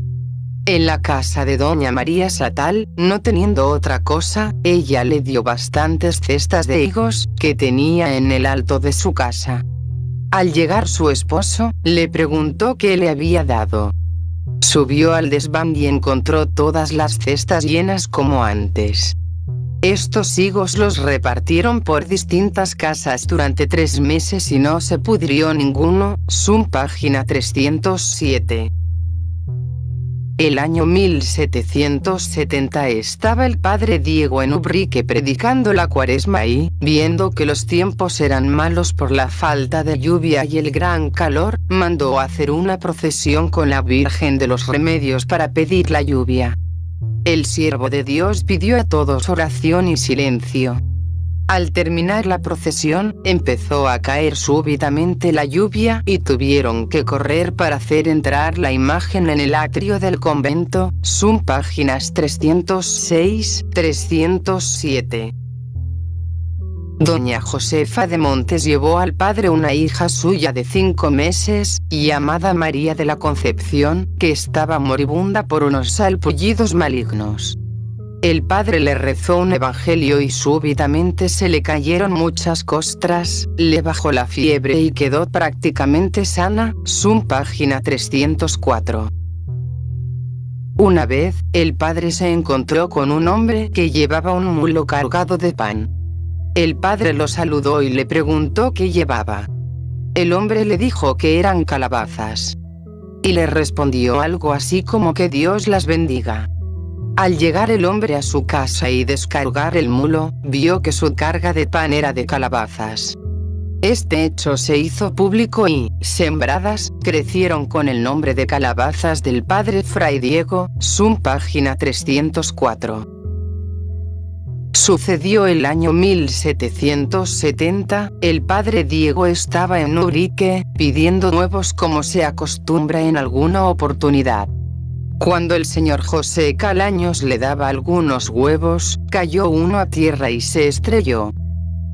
En la casa de doña María Satal, no teniendo otra cosa, ella le dio bastantes cestas de higos, que tenía en el alto de su casa. Al llegar su esposo, le preguntó qué le había dado. Subió al desván y encontró todas las cestas llenas como antes. Estos higos los repartieron por distintas casas durante 3 meses y no se pudrió ninguno. Sum página 307. El año 1770 estaba el padre Diego en Ubrique predicando la Cuaresma y, viendo que los tiempos eran malos por la falta de lluvia y el gran calor, mandó hacer una procesión con la Virgen de los Remedios para pedir la lluvia. El siervo de Dios pidió a todos oración y silencio. Al terminar la procesión, empezó a caer súbitamente la lluvia y tuvieron que correr para hacer entrar la imagen en el atrio del convento. Sum páginas 306-307. Doña Josefa de Montes llevó al padre una hija suya de 5 meses, llamada María de la Concepción, que estaba moribunda por unos salpullidos malignos. El padre le rezó un evangelio y súbitamente se le cayeron muchas costras, le bajó la fiebre y quedó prácticamente sana. Sum página 304. Una vez, el padre se encontró con un hombre que llevaba un mulo cargado de pan. El padre lo saludó y le preguntó qué llevaba. El hombre le dijo que eran calabazas. Y le respondió algo así como que Dios las bendiga. Al llegar el hombre a su casa y descargar el mulo, vio que su carga de pan era de calabazas. Este hecho se hizo público y, sembradas, crecieron con el nombre de calabazas del padre Fray Diego, Sum página 304. Sucedió el año 1770, el padre Diego estaba en Ubrique, pidiendo huevos como se acostumbra en alguna oportunidad. Cuando el señor José Calaños le daba algunos huevos, cayó uno a tierra y se estrelló.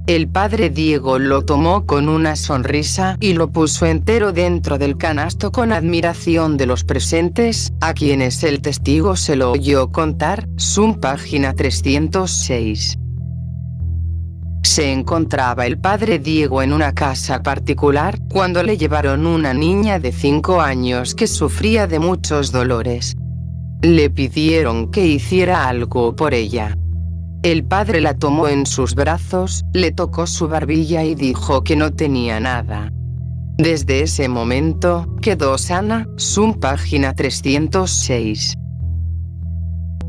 El padre Diego lo tomó con una sonrisa y lo puso entero dentro del canasto con admiración de los presentes, a quienes el testigo se lo oyó contar, Sum página 306. Se encontraba el padre Diego en una casa particular, cuando le llevaron una niña de 5 años que sufría de muchos dolores. Le pidieron que hiciera algo por ella. El padre la tomó en sus brazos, le tocó su barbilla y dijo que no tenía nada. Desde ese momento, quedó sana, Sum página 306.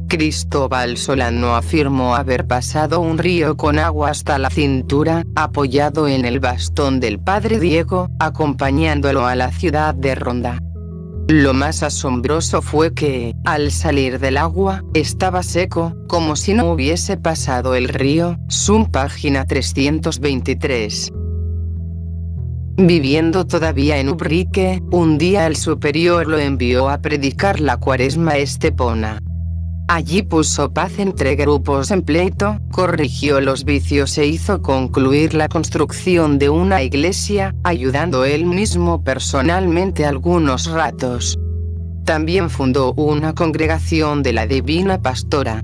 Cristóbal Solano afirmó haber pasado un río con agua hasta la cintura, apoyado en el bastón del padre Diego, acompañándolo a la ciudad de Ronda. Lo más asombroso fue que, al salir del agua, estaba seco, como si no hubiese pasado el río, Sum página 323. Viviendo todavía en Ubrique, un día el superior lo envió a predicar la Cuaresma a Estepona. Allí puso paz entre grupos en pleito, corrigió los vicios e hizo concluir la construcción de una iglesia, ayudando él mismo personalmente algunos ratos. También fundó una congregación de la Divina Pastora.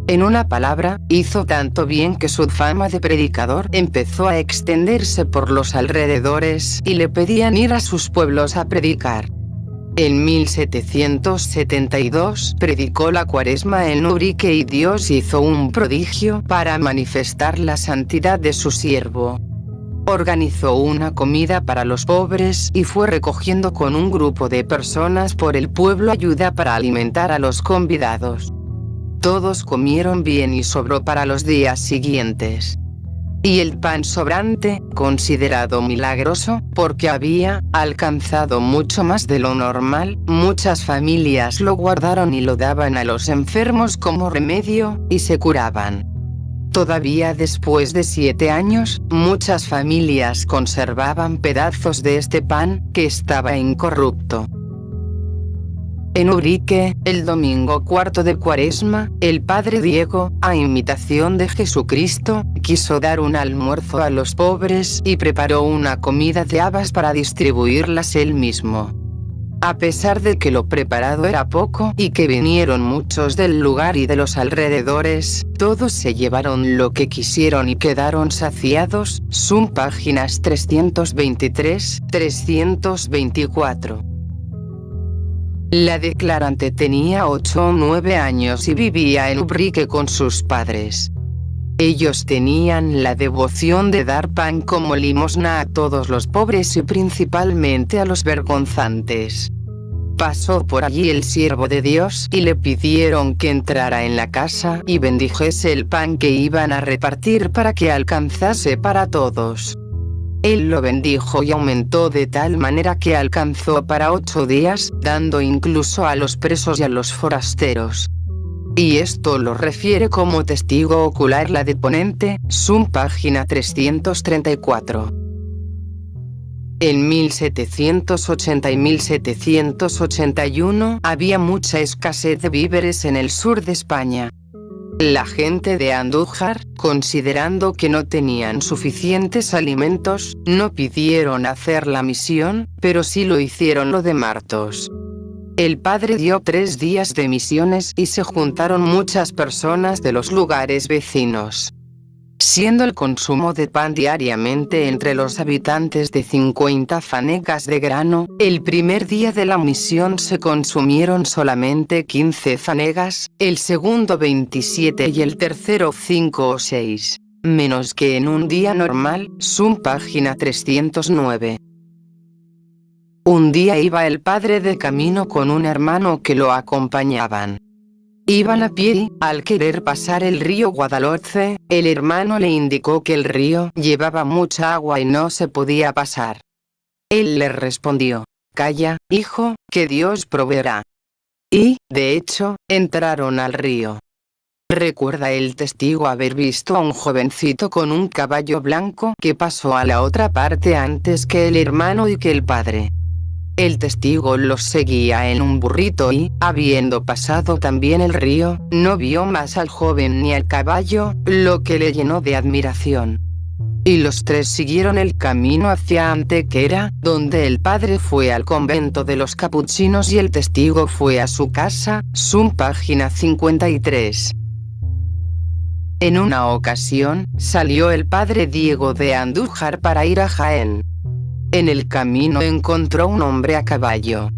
En una palabra, hizo tanto bien que su fama de predicador empezó a extenderse por los alrededores y le pedían ir a sus pueblos a predicar. En 1772 predicó la Cuaresma en Ubrique y Dios hizo un prodigio para manifestar la santidad de su siervo. Organizó una comida para los pobres y fue recogiendo con un grupo de personas por el pueblo ayuda para alimentar a los convidados. Todos comieron bien y sobró para los días siguientes. Y el pan sobrante, considerado milagroso, porque había alcanzado mucho más de lo normal, muchas familias lo guardaron y lo daban a los enfermos como remedio, y se curaban. Todavía después de 7 años, muchas familias conservaban pedazos de este pan, que estaba incorrupto. En Ubrique, el domingo cuarto de Cuaresma, el padre Diego, a imitación de Jesucristo, quiso dar un almuerzo a los pobres y preparó una comida de habas para distribuirlas él mismo. A pesar de que lo preparado era poco y que vinieron muchos del lugar y de los alrededores, todos se llevaron lo que quisieron y quedaron saciados, Sum páginas 323-324. La declarante tenía 8 o 9 años y vivía en Ubrique con sus padres. Ellos tenían la devoción de dar pan como limosna a todos los pobres y principalmente a los vergonzantes. Pasó por allí el siervo de Dios y le pidieron que entrara en la casa y bendijese el pan que iban a repartir para que alcanzase para todos. Él lo bendijo y aumentó de tal manera que alcanzó para 8 días, dando incluso a los presos y a los forasteros. Y esto lo refiere como testigo ocular la deponente, Sum página 334. En 1780 y 1781 había mucha escasez de víveres en el sur de España. La gente de Andújar, considerando que no tenían suficientes alimentos, no pidieron hacer la misión, pero sí lo hicieron lo de Martos. El padre dio 3 días de misiones y se juntaron muchas personas de los lugares vecinos. Siendo el consumo de pan diariamente entre los habitantes de 50 fanegas de grano, el primer día de la misión se consumieron solamente 15 fanegas, el segundo 27 y el tercero 5 o 6, menos que en un día normal, Sum página 309. Un día iba el padre de camino con un hermano que lo acompañaban. Iban a pie y, al querer pasar el río Guadalhorce, el hermano le indicó que el río llevaba mucha agua y no se podía pasar. Él le respondió: «Calla, hijo, que Dios proveerá». Y, de hecho, entraron al río. Recuerda el testigo haber visto a un jovencito con un caballo blanco que pasó a la otra parte antes que el hermano y que el padre. El testigo los seguía en un burrito y, habiendo pasado también el río, no vio más al joven ni al caballo, lo que le llenó de admiración. Y los tres siguieron el camino hacia Antequera, donde el padre fue al convento de los capuchinos y el testigo fue a su casa, página 53. En una ocasión, salió el padre Diego de Andújar para ir a Jaén. En el camino encontró un hombre a caballo.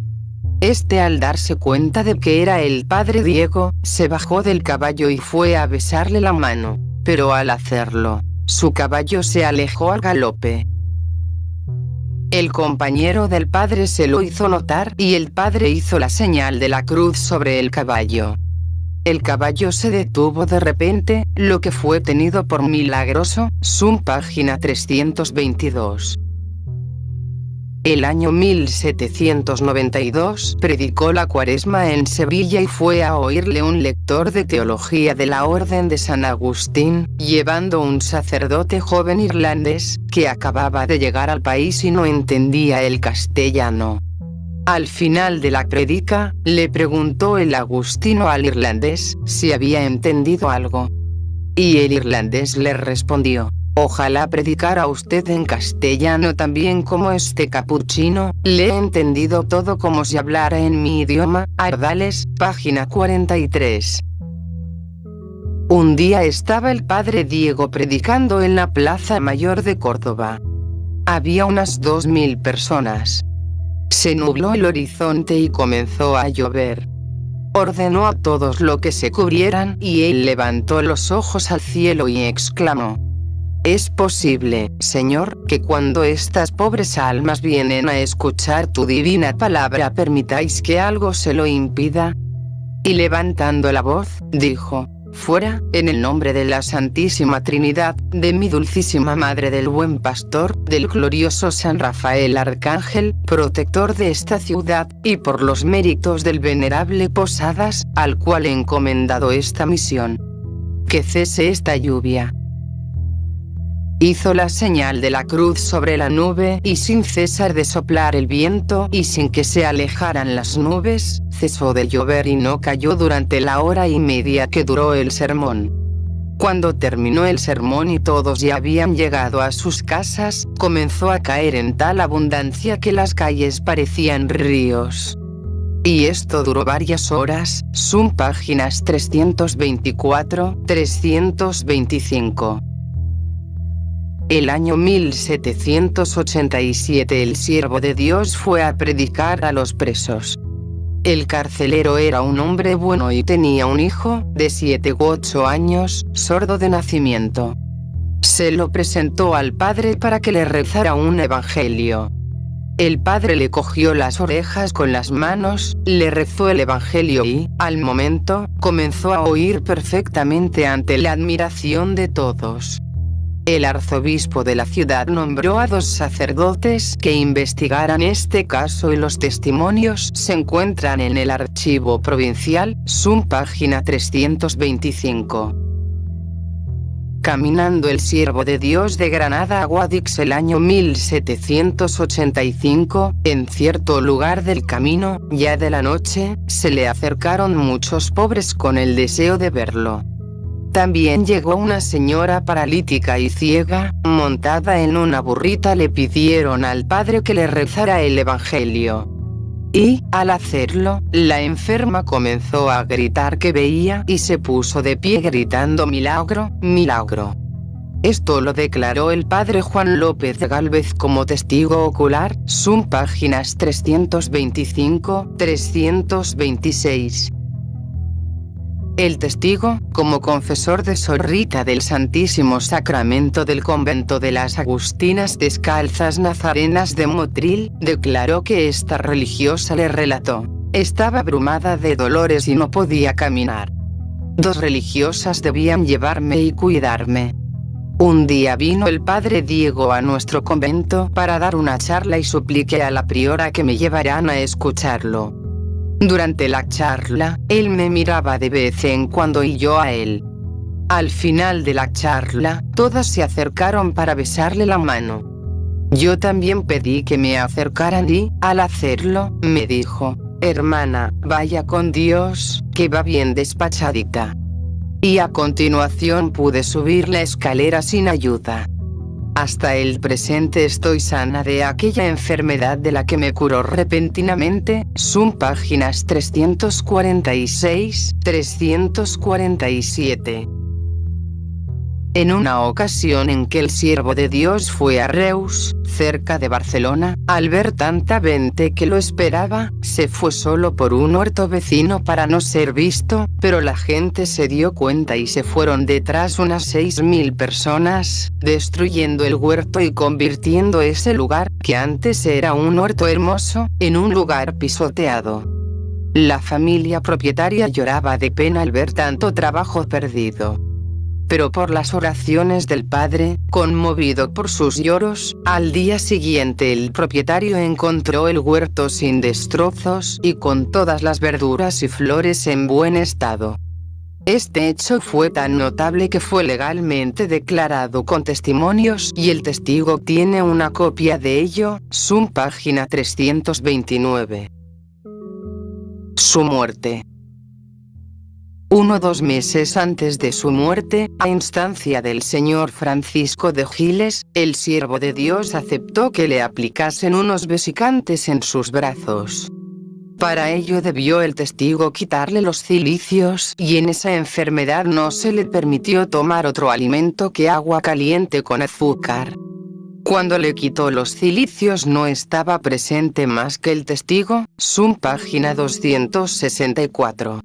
Este, al darse cuenta de que era el padre Diego, se bajó del caballo y fue a besarle la mano, pero al hacerlo, su caballo se alejó al galope. El compañero del padre se lo hizo notar y el padre hizo la señal de la cruz sobre el caballo. El caballo se detuvo de repente, lo que fue tenido por milagroso, página 322. El año 1792 predicó la Cuaresma en Sevilla y fue a oírle un lector de teología de la Orden de San Agustín, llevando un sacerdote joven irlandés, que acababa de llegar al país y no entendía el castellano. Al final de la prédica, le preguntó el agustino al irlandés si había entendido algo. Y el irlandés le respondió: «Ojalá predicara usted en castellano también como este capuchino, le he entendido todo como si hablara en mi idioma». Ardales, página 43. Un día estaba el padre Diego predicando en la Plaza Mayor de Córdoba. Había unas 2000 personas. Se nubló el horizonte y comenzó a llover. Ordenó a todos lo que se cubrieran y él levantó los ojos al cielo y exclamó: «¿Es posible, Señor, que cuando estas pobres almas vienen a escuchar tu divina palabra permitáis que algo se lo impida?» Y levantando la voz, dijo: «Fuera, en el nombre de la Santísima Trinidad, de mi dulcísima Madre del Buen Pastor, del glorioso San Rafael Arcángel, protector de esta ciudad, y por los méritos del venerable Posadas, al cual he encomendado esta misión. Que cese esta lluvia». Hizo la señal de la cruz sobre la nube y sin cesar de soplar el viento y sin que se alejaran las nubes, cesó de llover y no cayó durante la hora y media que duró el sermón. Cuando terminó el sermón y todos ya habían llegado a sus casas, comenzó a caer en tal abundancia que las calles parecían ríos. Y esto duró varias horas, páginas 324-325. El año 1787 el siervo de Dios fue a predicar a los presos. El carcelero era un hombre bueno y tenía un hijo, de 7 u 8 años, sordo de nacimiento. Se lo presentó al padre para que le rezara un evangelio. El padre le cogió las orejas con las manos, le rezó el evangelio y, al momento, comenzó a oír perfectamente ante la admiración de todos. El arzobispo de la ciudad nombró a 2 sacerdotes que investigaran este caso y los testimonios se encuentran en el archivo provincial, página 325. Caminando el siervo de Dios de Granada a Guadix el año 1785, en cierto lugar del camino, ya de la noche, se le acercaron muchos pobres con el deseo de verlo. También llegó una señora paralítica y ciega, montada en una burrita. Le pidieron al padre que le rezara el evangelio. Y, al hacerlo, la enferma comenzó a gritar que veía y se puso de pie gritando: «¡Milagro, milagro!». Esto lo declaró el padre Juan López de Gálvez como testigo ocular, páginas 325-326. El testigo, como confesor de Sor Rita del Santísimo Sacramento del convento de las Agustinas Descalzas Nazarenas de Motril, declaró que esta religiosa le relató: estaba abrumada de dolores y no podía caminar. 2 religiosas debían llevarme y cuidarme. Un día vino el padre Diego a nuestro convento para dar una charla y supliqué a la priora que me llevaran a escucharlo. Durante la charla, él me miraba de vez en cuando y yo a él. Al final de la charla, todas se acercaron para besarle la mano. Yo también pedí que me acercaran y, al hacerlo, me dijo: «Hermana, vaya con Dios, que va bien despachadita». Y a continuación pude subir la escalera sin ayuda. Hasta el presente estoy sana de aquella enfermedad de la que me curó repentinamente. Son páginas 346-347. En una ocasión en que el siervo de Dios fue a Reus, cerca de Barcelona, al ver tanta gente que lo esperaba, se fue solo por un huerto vecino para no ser visto, pero la gente se dio cuenta y se fueron detrás unas 6.000 personas, destruyendo el huerto y convirtiendo ese lugar, que antes era un huerto hermoso, en un lugar pisoteado. La familia propietaria lloraba de pena al ver tanto trabajo perdido. Pero por las oraciones del padre, conmovido por sus lloros, al día siguiente el propietario encontró el huerto sin destrozos y con todas las verduras y flores en buen estado. Este hecho fue tan notable que fue legalmente declarado con testimonios y el testigo tiene una copia de ello. Son página 329. Su muerte. 2 meses antes de su muerte, a instancia del señor Francisco de Giles, el siervo de Dios aceptó que le aplicasen unos vesicantes en sus brazos. Para ello debió el testigo quitarle los cilicios, y en esa enfermedad no se le permitió tomar otro alimento que agua caliente con azúcar. Cuando le quitó los cilicios no estaba presente más que el testigo. Son página 264.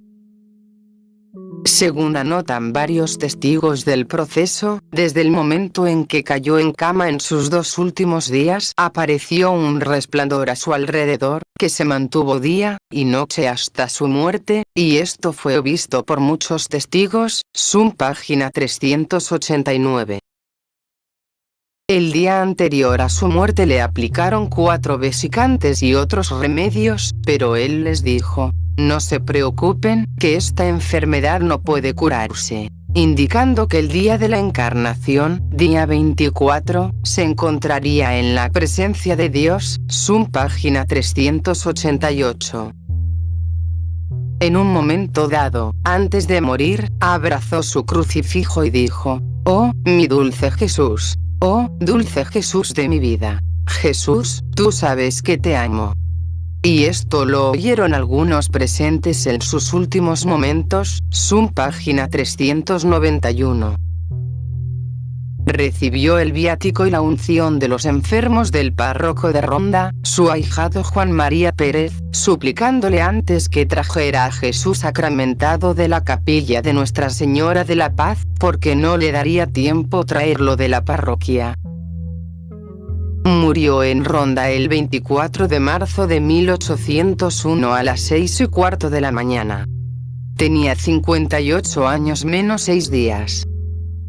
Según anotan varios testigos del proceso, desde el momento en que cayó en cama en sus 2 últimos días, apareció un resplandor a su alrededor, que se mantuvo día y noche hasta su muerte, y esto fue visto por muchos testigos. Son página 389. El día anterior a su muerte le aplicaron 4 vesicantes y otros remedios, pero él les dijo: «No se preocupen, que esta enfermedad no puede curarse», indicando que el día de la encarnación, día 24, se encontraría en la presencia de Dios. Son página 388. En un momento dado, antes de morir, abrazó su crucifijo y dijo: «Oh, mi dulce Jesús. Oh, dulce Jesús de mi vida. Jesús, tú sabes que te amo». Y esto lo oyeron algunos presentes en sus últimos momentos. Son página 391. Recibió el viático y la unción de los enfermos del párroco de Ronda, su ahijado Juan María Pérez, suplicándole antes que trajera a Jesús sacramentado de la capilla de Nuestra Señora de la Paz, porque no le daría tiempo traerlo de la parroquia. Murió en Ronda el 24 de marzo de 1801 a las 6:15 de la mañana. Tenía 58 años menos 6 días.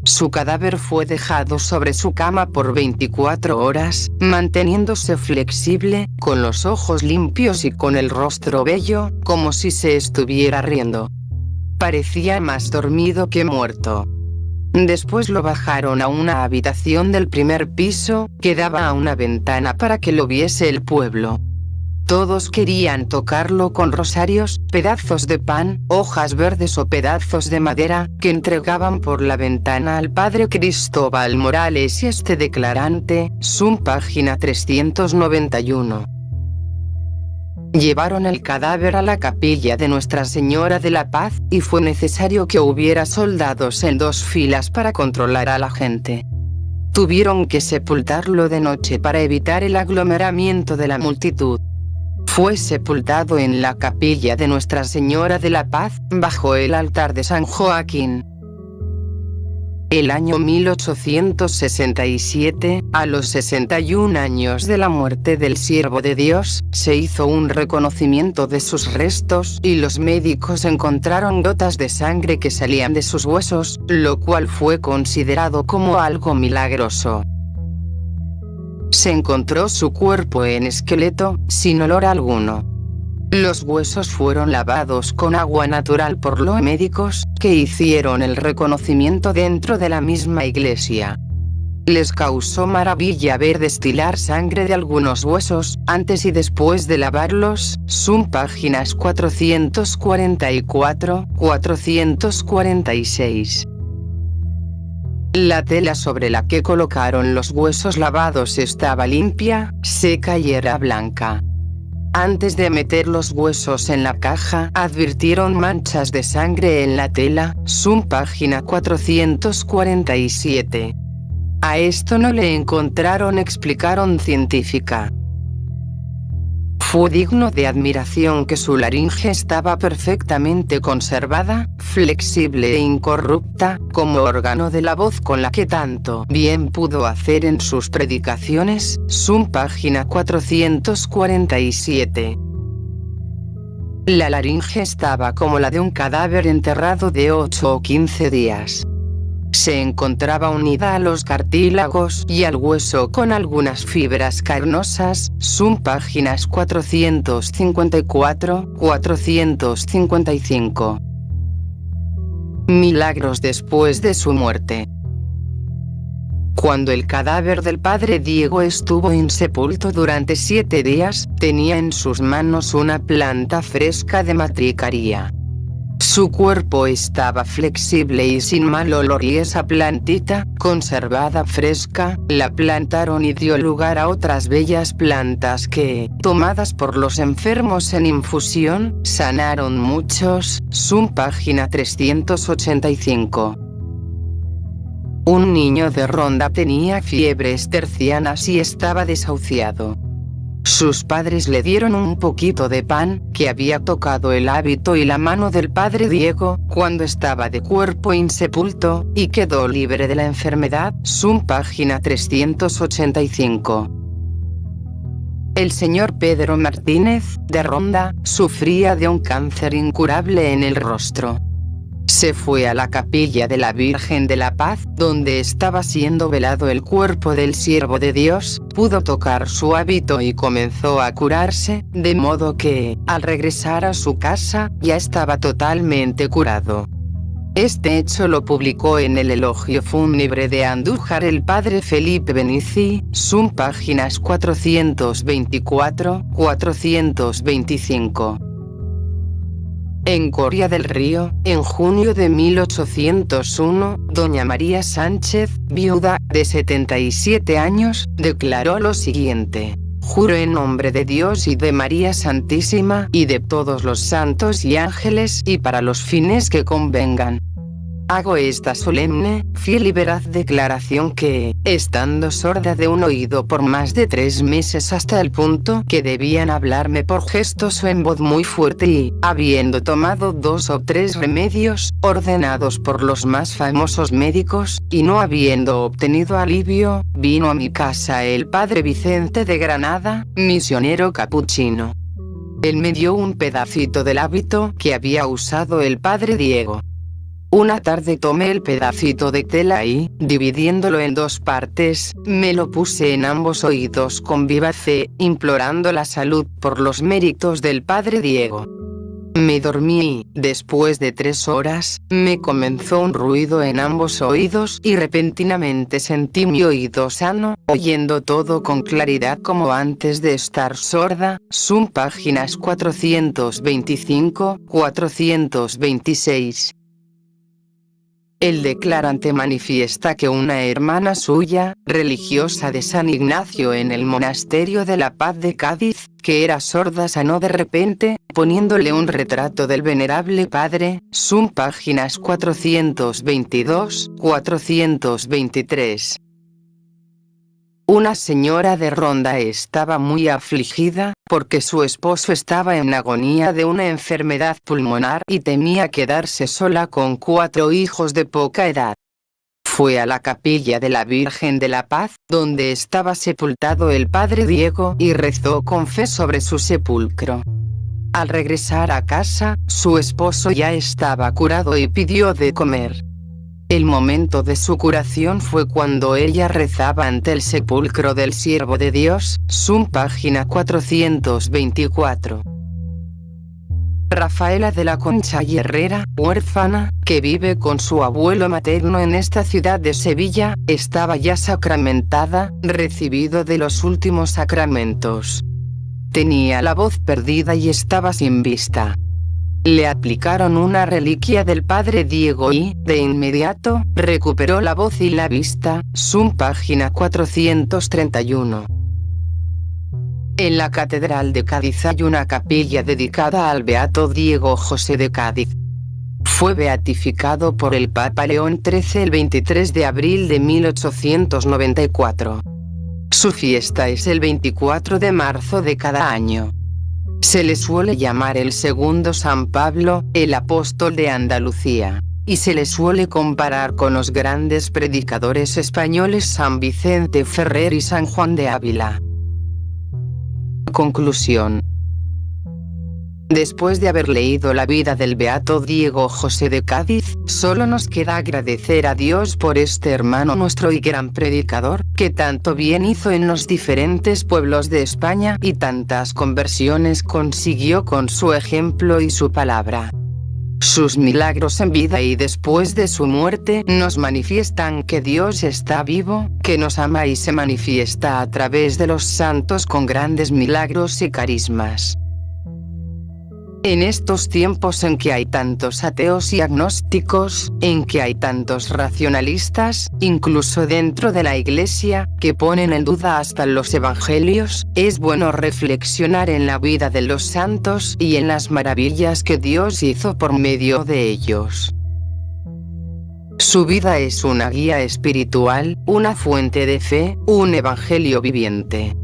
Su cadáver fue dejado sobre su cama por 24 horas, manteniéndose flexible, con los ojos limpios y con el rostro bello, como si se estuviera riendo. Parecía más dormido que muerto. Después lo bajaron a una habitación del primer piso, que daba a una ventana para que lo viese el pueblo. Todos querían tocarlo con rosarios, pedazos de pan, hojas verdes o pedazos de madera, que entregaban por la ventana al padre Cristóbal Morales y este declarante. Son página 391. Llevaron el cadáver a la capilla de Nuestra Señora de la Paz, y fue necesario que hubiera soldados en 2 filas para controlar a la gente. Tuvieron que sepultarlo de noche para evitar el aglomeramiento de la multitud. Fue sepultado en la capilla de Nuestra Señora de la Paz, bajo el altar de San Joaquín. El año 1867, a los 61 años de la muerte del siervo de Dios, se hizo un reconocimiento de sus restos y los médicos encontraron gotas de sangre que salían de sus huesos, lo cual fue considerado como algo milagroso. Se encontró su cuerpo en esqueleto, sin olor alguno. Los huesos fueron lavados con agua natural por los médicos, que hicieron el reconocimiento dentro de la misma iglesia. Les causó maravilla ver destilar sangre de algunos huesos, antes y después de lavarlos, son páginas 444-446. La tela sobre la que colocaron los huesos lavados estaba limpia, seca y era blanca. Antes de meter los huesos en la caja, advirtieron manchas de sangre en la tela, son página 447. A esto no le encontraron explicación científica. Fue digno de admiración que su laringe estaba perfectamente conservada, flexible e incorrupta, como órgano de la voz con la que tanto bien pudo hacer en sus predicaciones, son página 447. La laringe estaba como la de un cadáver enterrado de 8 o 15 días. Se encontraba unida a los cartílagos y al hueso con algunas fibras carnosas, son páginas 454-455. Milagros después de su muerte. Cuando el cadáver del padre Diego estuvo insepulto durante 7 días, tenía en sus manos una planta fresca de matricaria. Su cuerpo estaba flexible y sin mal olor y esa plantita, conservada fresca, la plantaron y dio lugar a otras bellas plantas que, tomadas por los enfermos en infusión, sanaron muchos, son página 385. Un niño de Ronda tenía fiebres tercianas y estaba desahuciado. Sus padres le dieron un poquito de pan, que había tocado el hábito y la mano del padre Diego, cuando estaba de cuerpo insepulto, y quedó libre de la enfermedad, son página 385. El señor Pedro Martínez, de Ronda, sufría de un cáncer incurable en el rostro. Se fue a la capilla de la Virgen de la Paz, donde estaba siendo velado el cuerpo del siervo de Dios, pudo tocar su hábito y comenzó a curarse, de modo que, al regresar a su casa, ya estaba totalmente curado. Este hecho lo publicó en el Elogio Fúnebre de Andújar el padre Felipe Benici, son páginas 424-425. En Coria del Río, en junio de 1801, doña María Sánchez, viuda, de 77 años, declaró lo siguiente: juro en nombre de Dios y de María Santísima, y de todos los santos y ángeles, y para los fines que convengan. Hago esta solemne, fiel y veraz declaración que, estando sorda de un oído por más de 3 meses hasta el punto que debían hablarme por gestos o en voz muy fuerte y, habiendo tomado 2 o 3 remedios, ordenados por los más famosos médicos, y no habiendo obtenido alivio, vino a mi casa el padre Vicente de Granada, misionero capuchino. Él me dio un pedacito del hábito que había usado el padre Diego. Una tarde tomé el pedacito de tela y, dividiéndolo en 2 partes, me lo puse en ambos oídos con viva fe, implorando la salud por los méritos del padre Diego. Me dormí y, después de 3 horas, me comenzó un ruido en ambos oídos y repentinamente sentí mi oído sano, oyendo todo con claridad como antes de estar sorda, son páginas 425-426. El declarante manifiesta que una hermana suya, religiosa de San Ignacio en el monasterio de la Paz de Cádiz, que era sorda, sanó de repente, poniéndole un retrato del venerable padre, son páginas 422-423. Una señora de Ronda estaba muy afligida, porque su esposo estaba en agonía de una enfermedad pulmonar y temía quedarse sola con 4 hijos de poca edad. Fue a la capilla de la Virgen de la Paz, donde estaba sepultado el padre Diego, y rezó con fe sobre su sepulcro. Al regresar a casa, su esposo ya estaba curado y pidió de comer. El momento de su curación fue cuando ella rezaba ante el sepulcro del siervo de Dios, página 424. Rafaela de la Concha y Herrera, huérfana, que vive con su abuelo materno en esta ciudad de Sevilla, estaba ya sacramentada, recibido de los últimos sacramentos. Tenía la voz perdida y estaba sin vista. Le aplicaron una reliquia del padre Diego y, de inmediato, recuperó la voz y la vista, página 431. En la Catedral de Cádiz hay una capilla dedicada al beato Diego José de Cádiz. Fue beatificado por el Papa León XIII el 23 de abril de 1894. Su fiesta es el 24 de marzo de cada año. Se le suele llamar el segundo San Pablo, el apóstol de Andalucía, y se le suele comparar con los grandes predicadores españoles San Vicente Ferrer y San Juan de Ávila. Conclusión. Después de haber leído la vida del beato Diego José de Cádiz, solo nos queda agradecer a Dios por este hermano nuestro y gran predicador, que tanto bien hizo en los diferentes pueblos de España y tantas conversiones consiguió con su ejemplo y su palabra. Sus milagros en vida y después de su muerte nos manifiestan que Dios está vivo, que nos ama y se manifiesta a través de los santos con grandes milagros y carismas. En estos tiempos en que hay tantos ateos y agnósticos, en que hay tantos racionalistas, incluso dentro de la Iglesia, que ponen en duda hasta los evangelios, es bueno reflexionar en la vida de los santos y en las maravillas que Dios hizo por medio de ellos. Su vida es una guía espiritual, una fuente de fe, un evangelio viviente.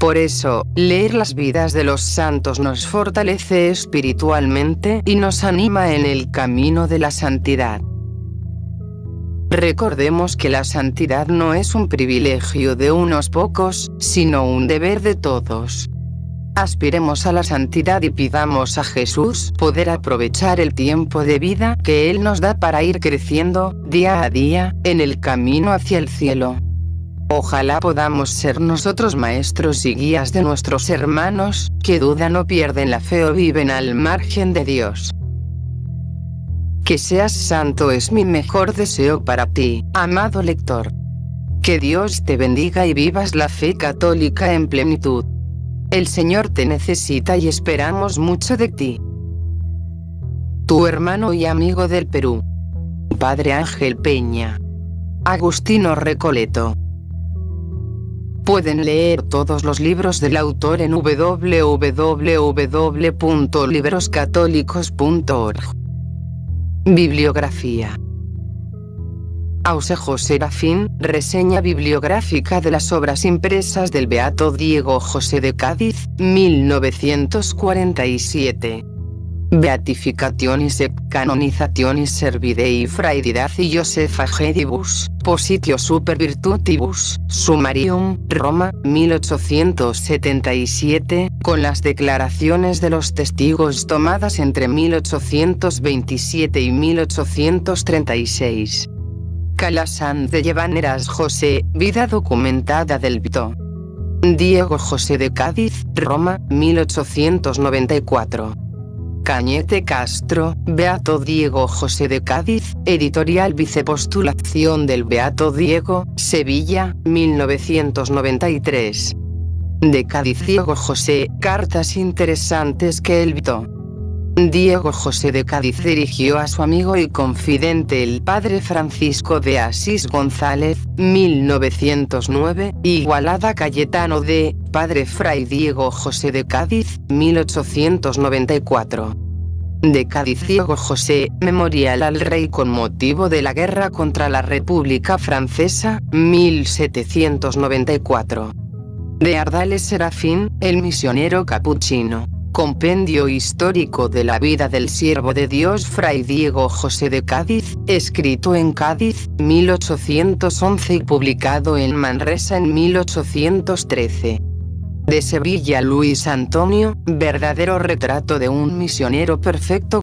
Por eso, leer las vidas de los santos nos fortalece espiritualmente y nos anima en el camino de la santidad. Recordemos que la santidad no es un privilegio de unos pocos, sino un deber de todos. Aspiremos a la santidad y pidamos a Jesús poder aprovechar el tiempo de vida que Él nos da para ir creciendo, día a día, en el camino hacia el cielo. Ojalá podamos ser nosotros maestros y guías de nuestros hermanos, que dudan o pierden la fe o viven al margen de Dios. Que seas santo es mi mejor deseo para ti, amado lector. Que Dios te bendiga y vivas la fe católica en plenitud. El Señor te necesita y esperamos mucho de ti. Tu hermano y amigo del Perú, Padre Ángel Peña. Agustino Recoleto. Pueden leer todos los libros del autor en www.libroscatólicos.org. Bibliografía. Ausejo Serafín, reseña bibliográfica de las obras impresas del beato Diego José de Cádiz, 1947. Beatificationis et canonizationis Servidei Fraididad Josefa Gedibus, Positio Super Virtutibus, Summarium, Roma, 1877, con las declaraciones de los testigos tomadas entre 1827 y 1836. Calasanz de Llavaneras José, vida documentada del beato Diego José de Cádiz, Roma, 1894. Cañete Castro, Beato Diego José de Cádiz, editorial Vicepostulación del Beato Diego, Sevilla, 1993. De Cádiz Diego José, cartas interesantes que el beato Diego José de Cádiz dirigió a su amigo y confidente el padre Francisco de Asís González, 1909, Igualada Cayetano de, padre Fray Diego José de Cádiz, 1894. De Cádiz Diego José, memorial al rey con motivo de la guerra contra la República Francesa, 1794. De Ardales Serafín, el misionero capuchino. Compendio histórico de la vida del siervo de Dios Fray Diego José de Cádiz, escrito en Cádiz, 1811 y publicado en Manresa en 1813. De Sevilla Luis Antonio, verdadero retrato de un misionero perfecto.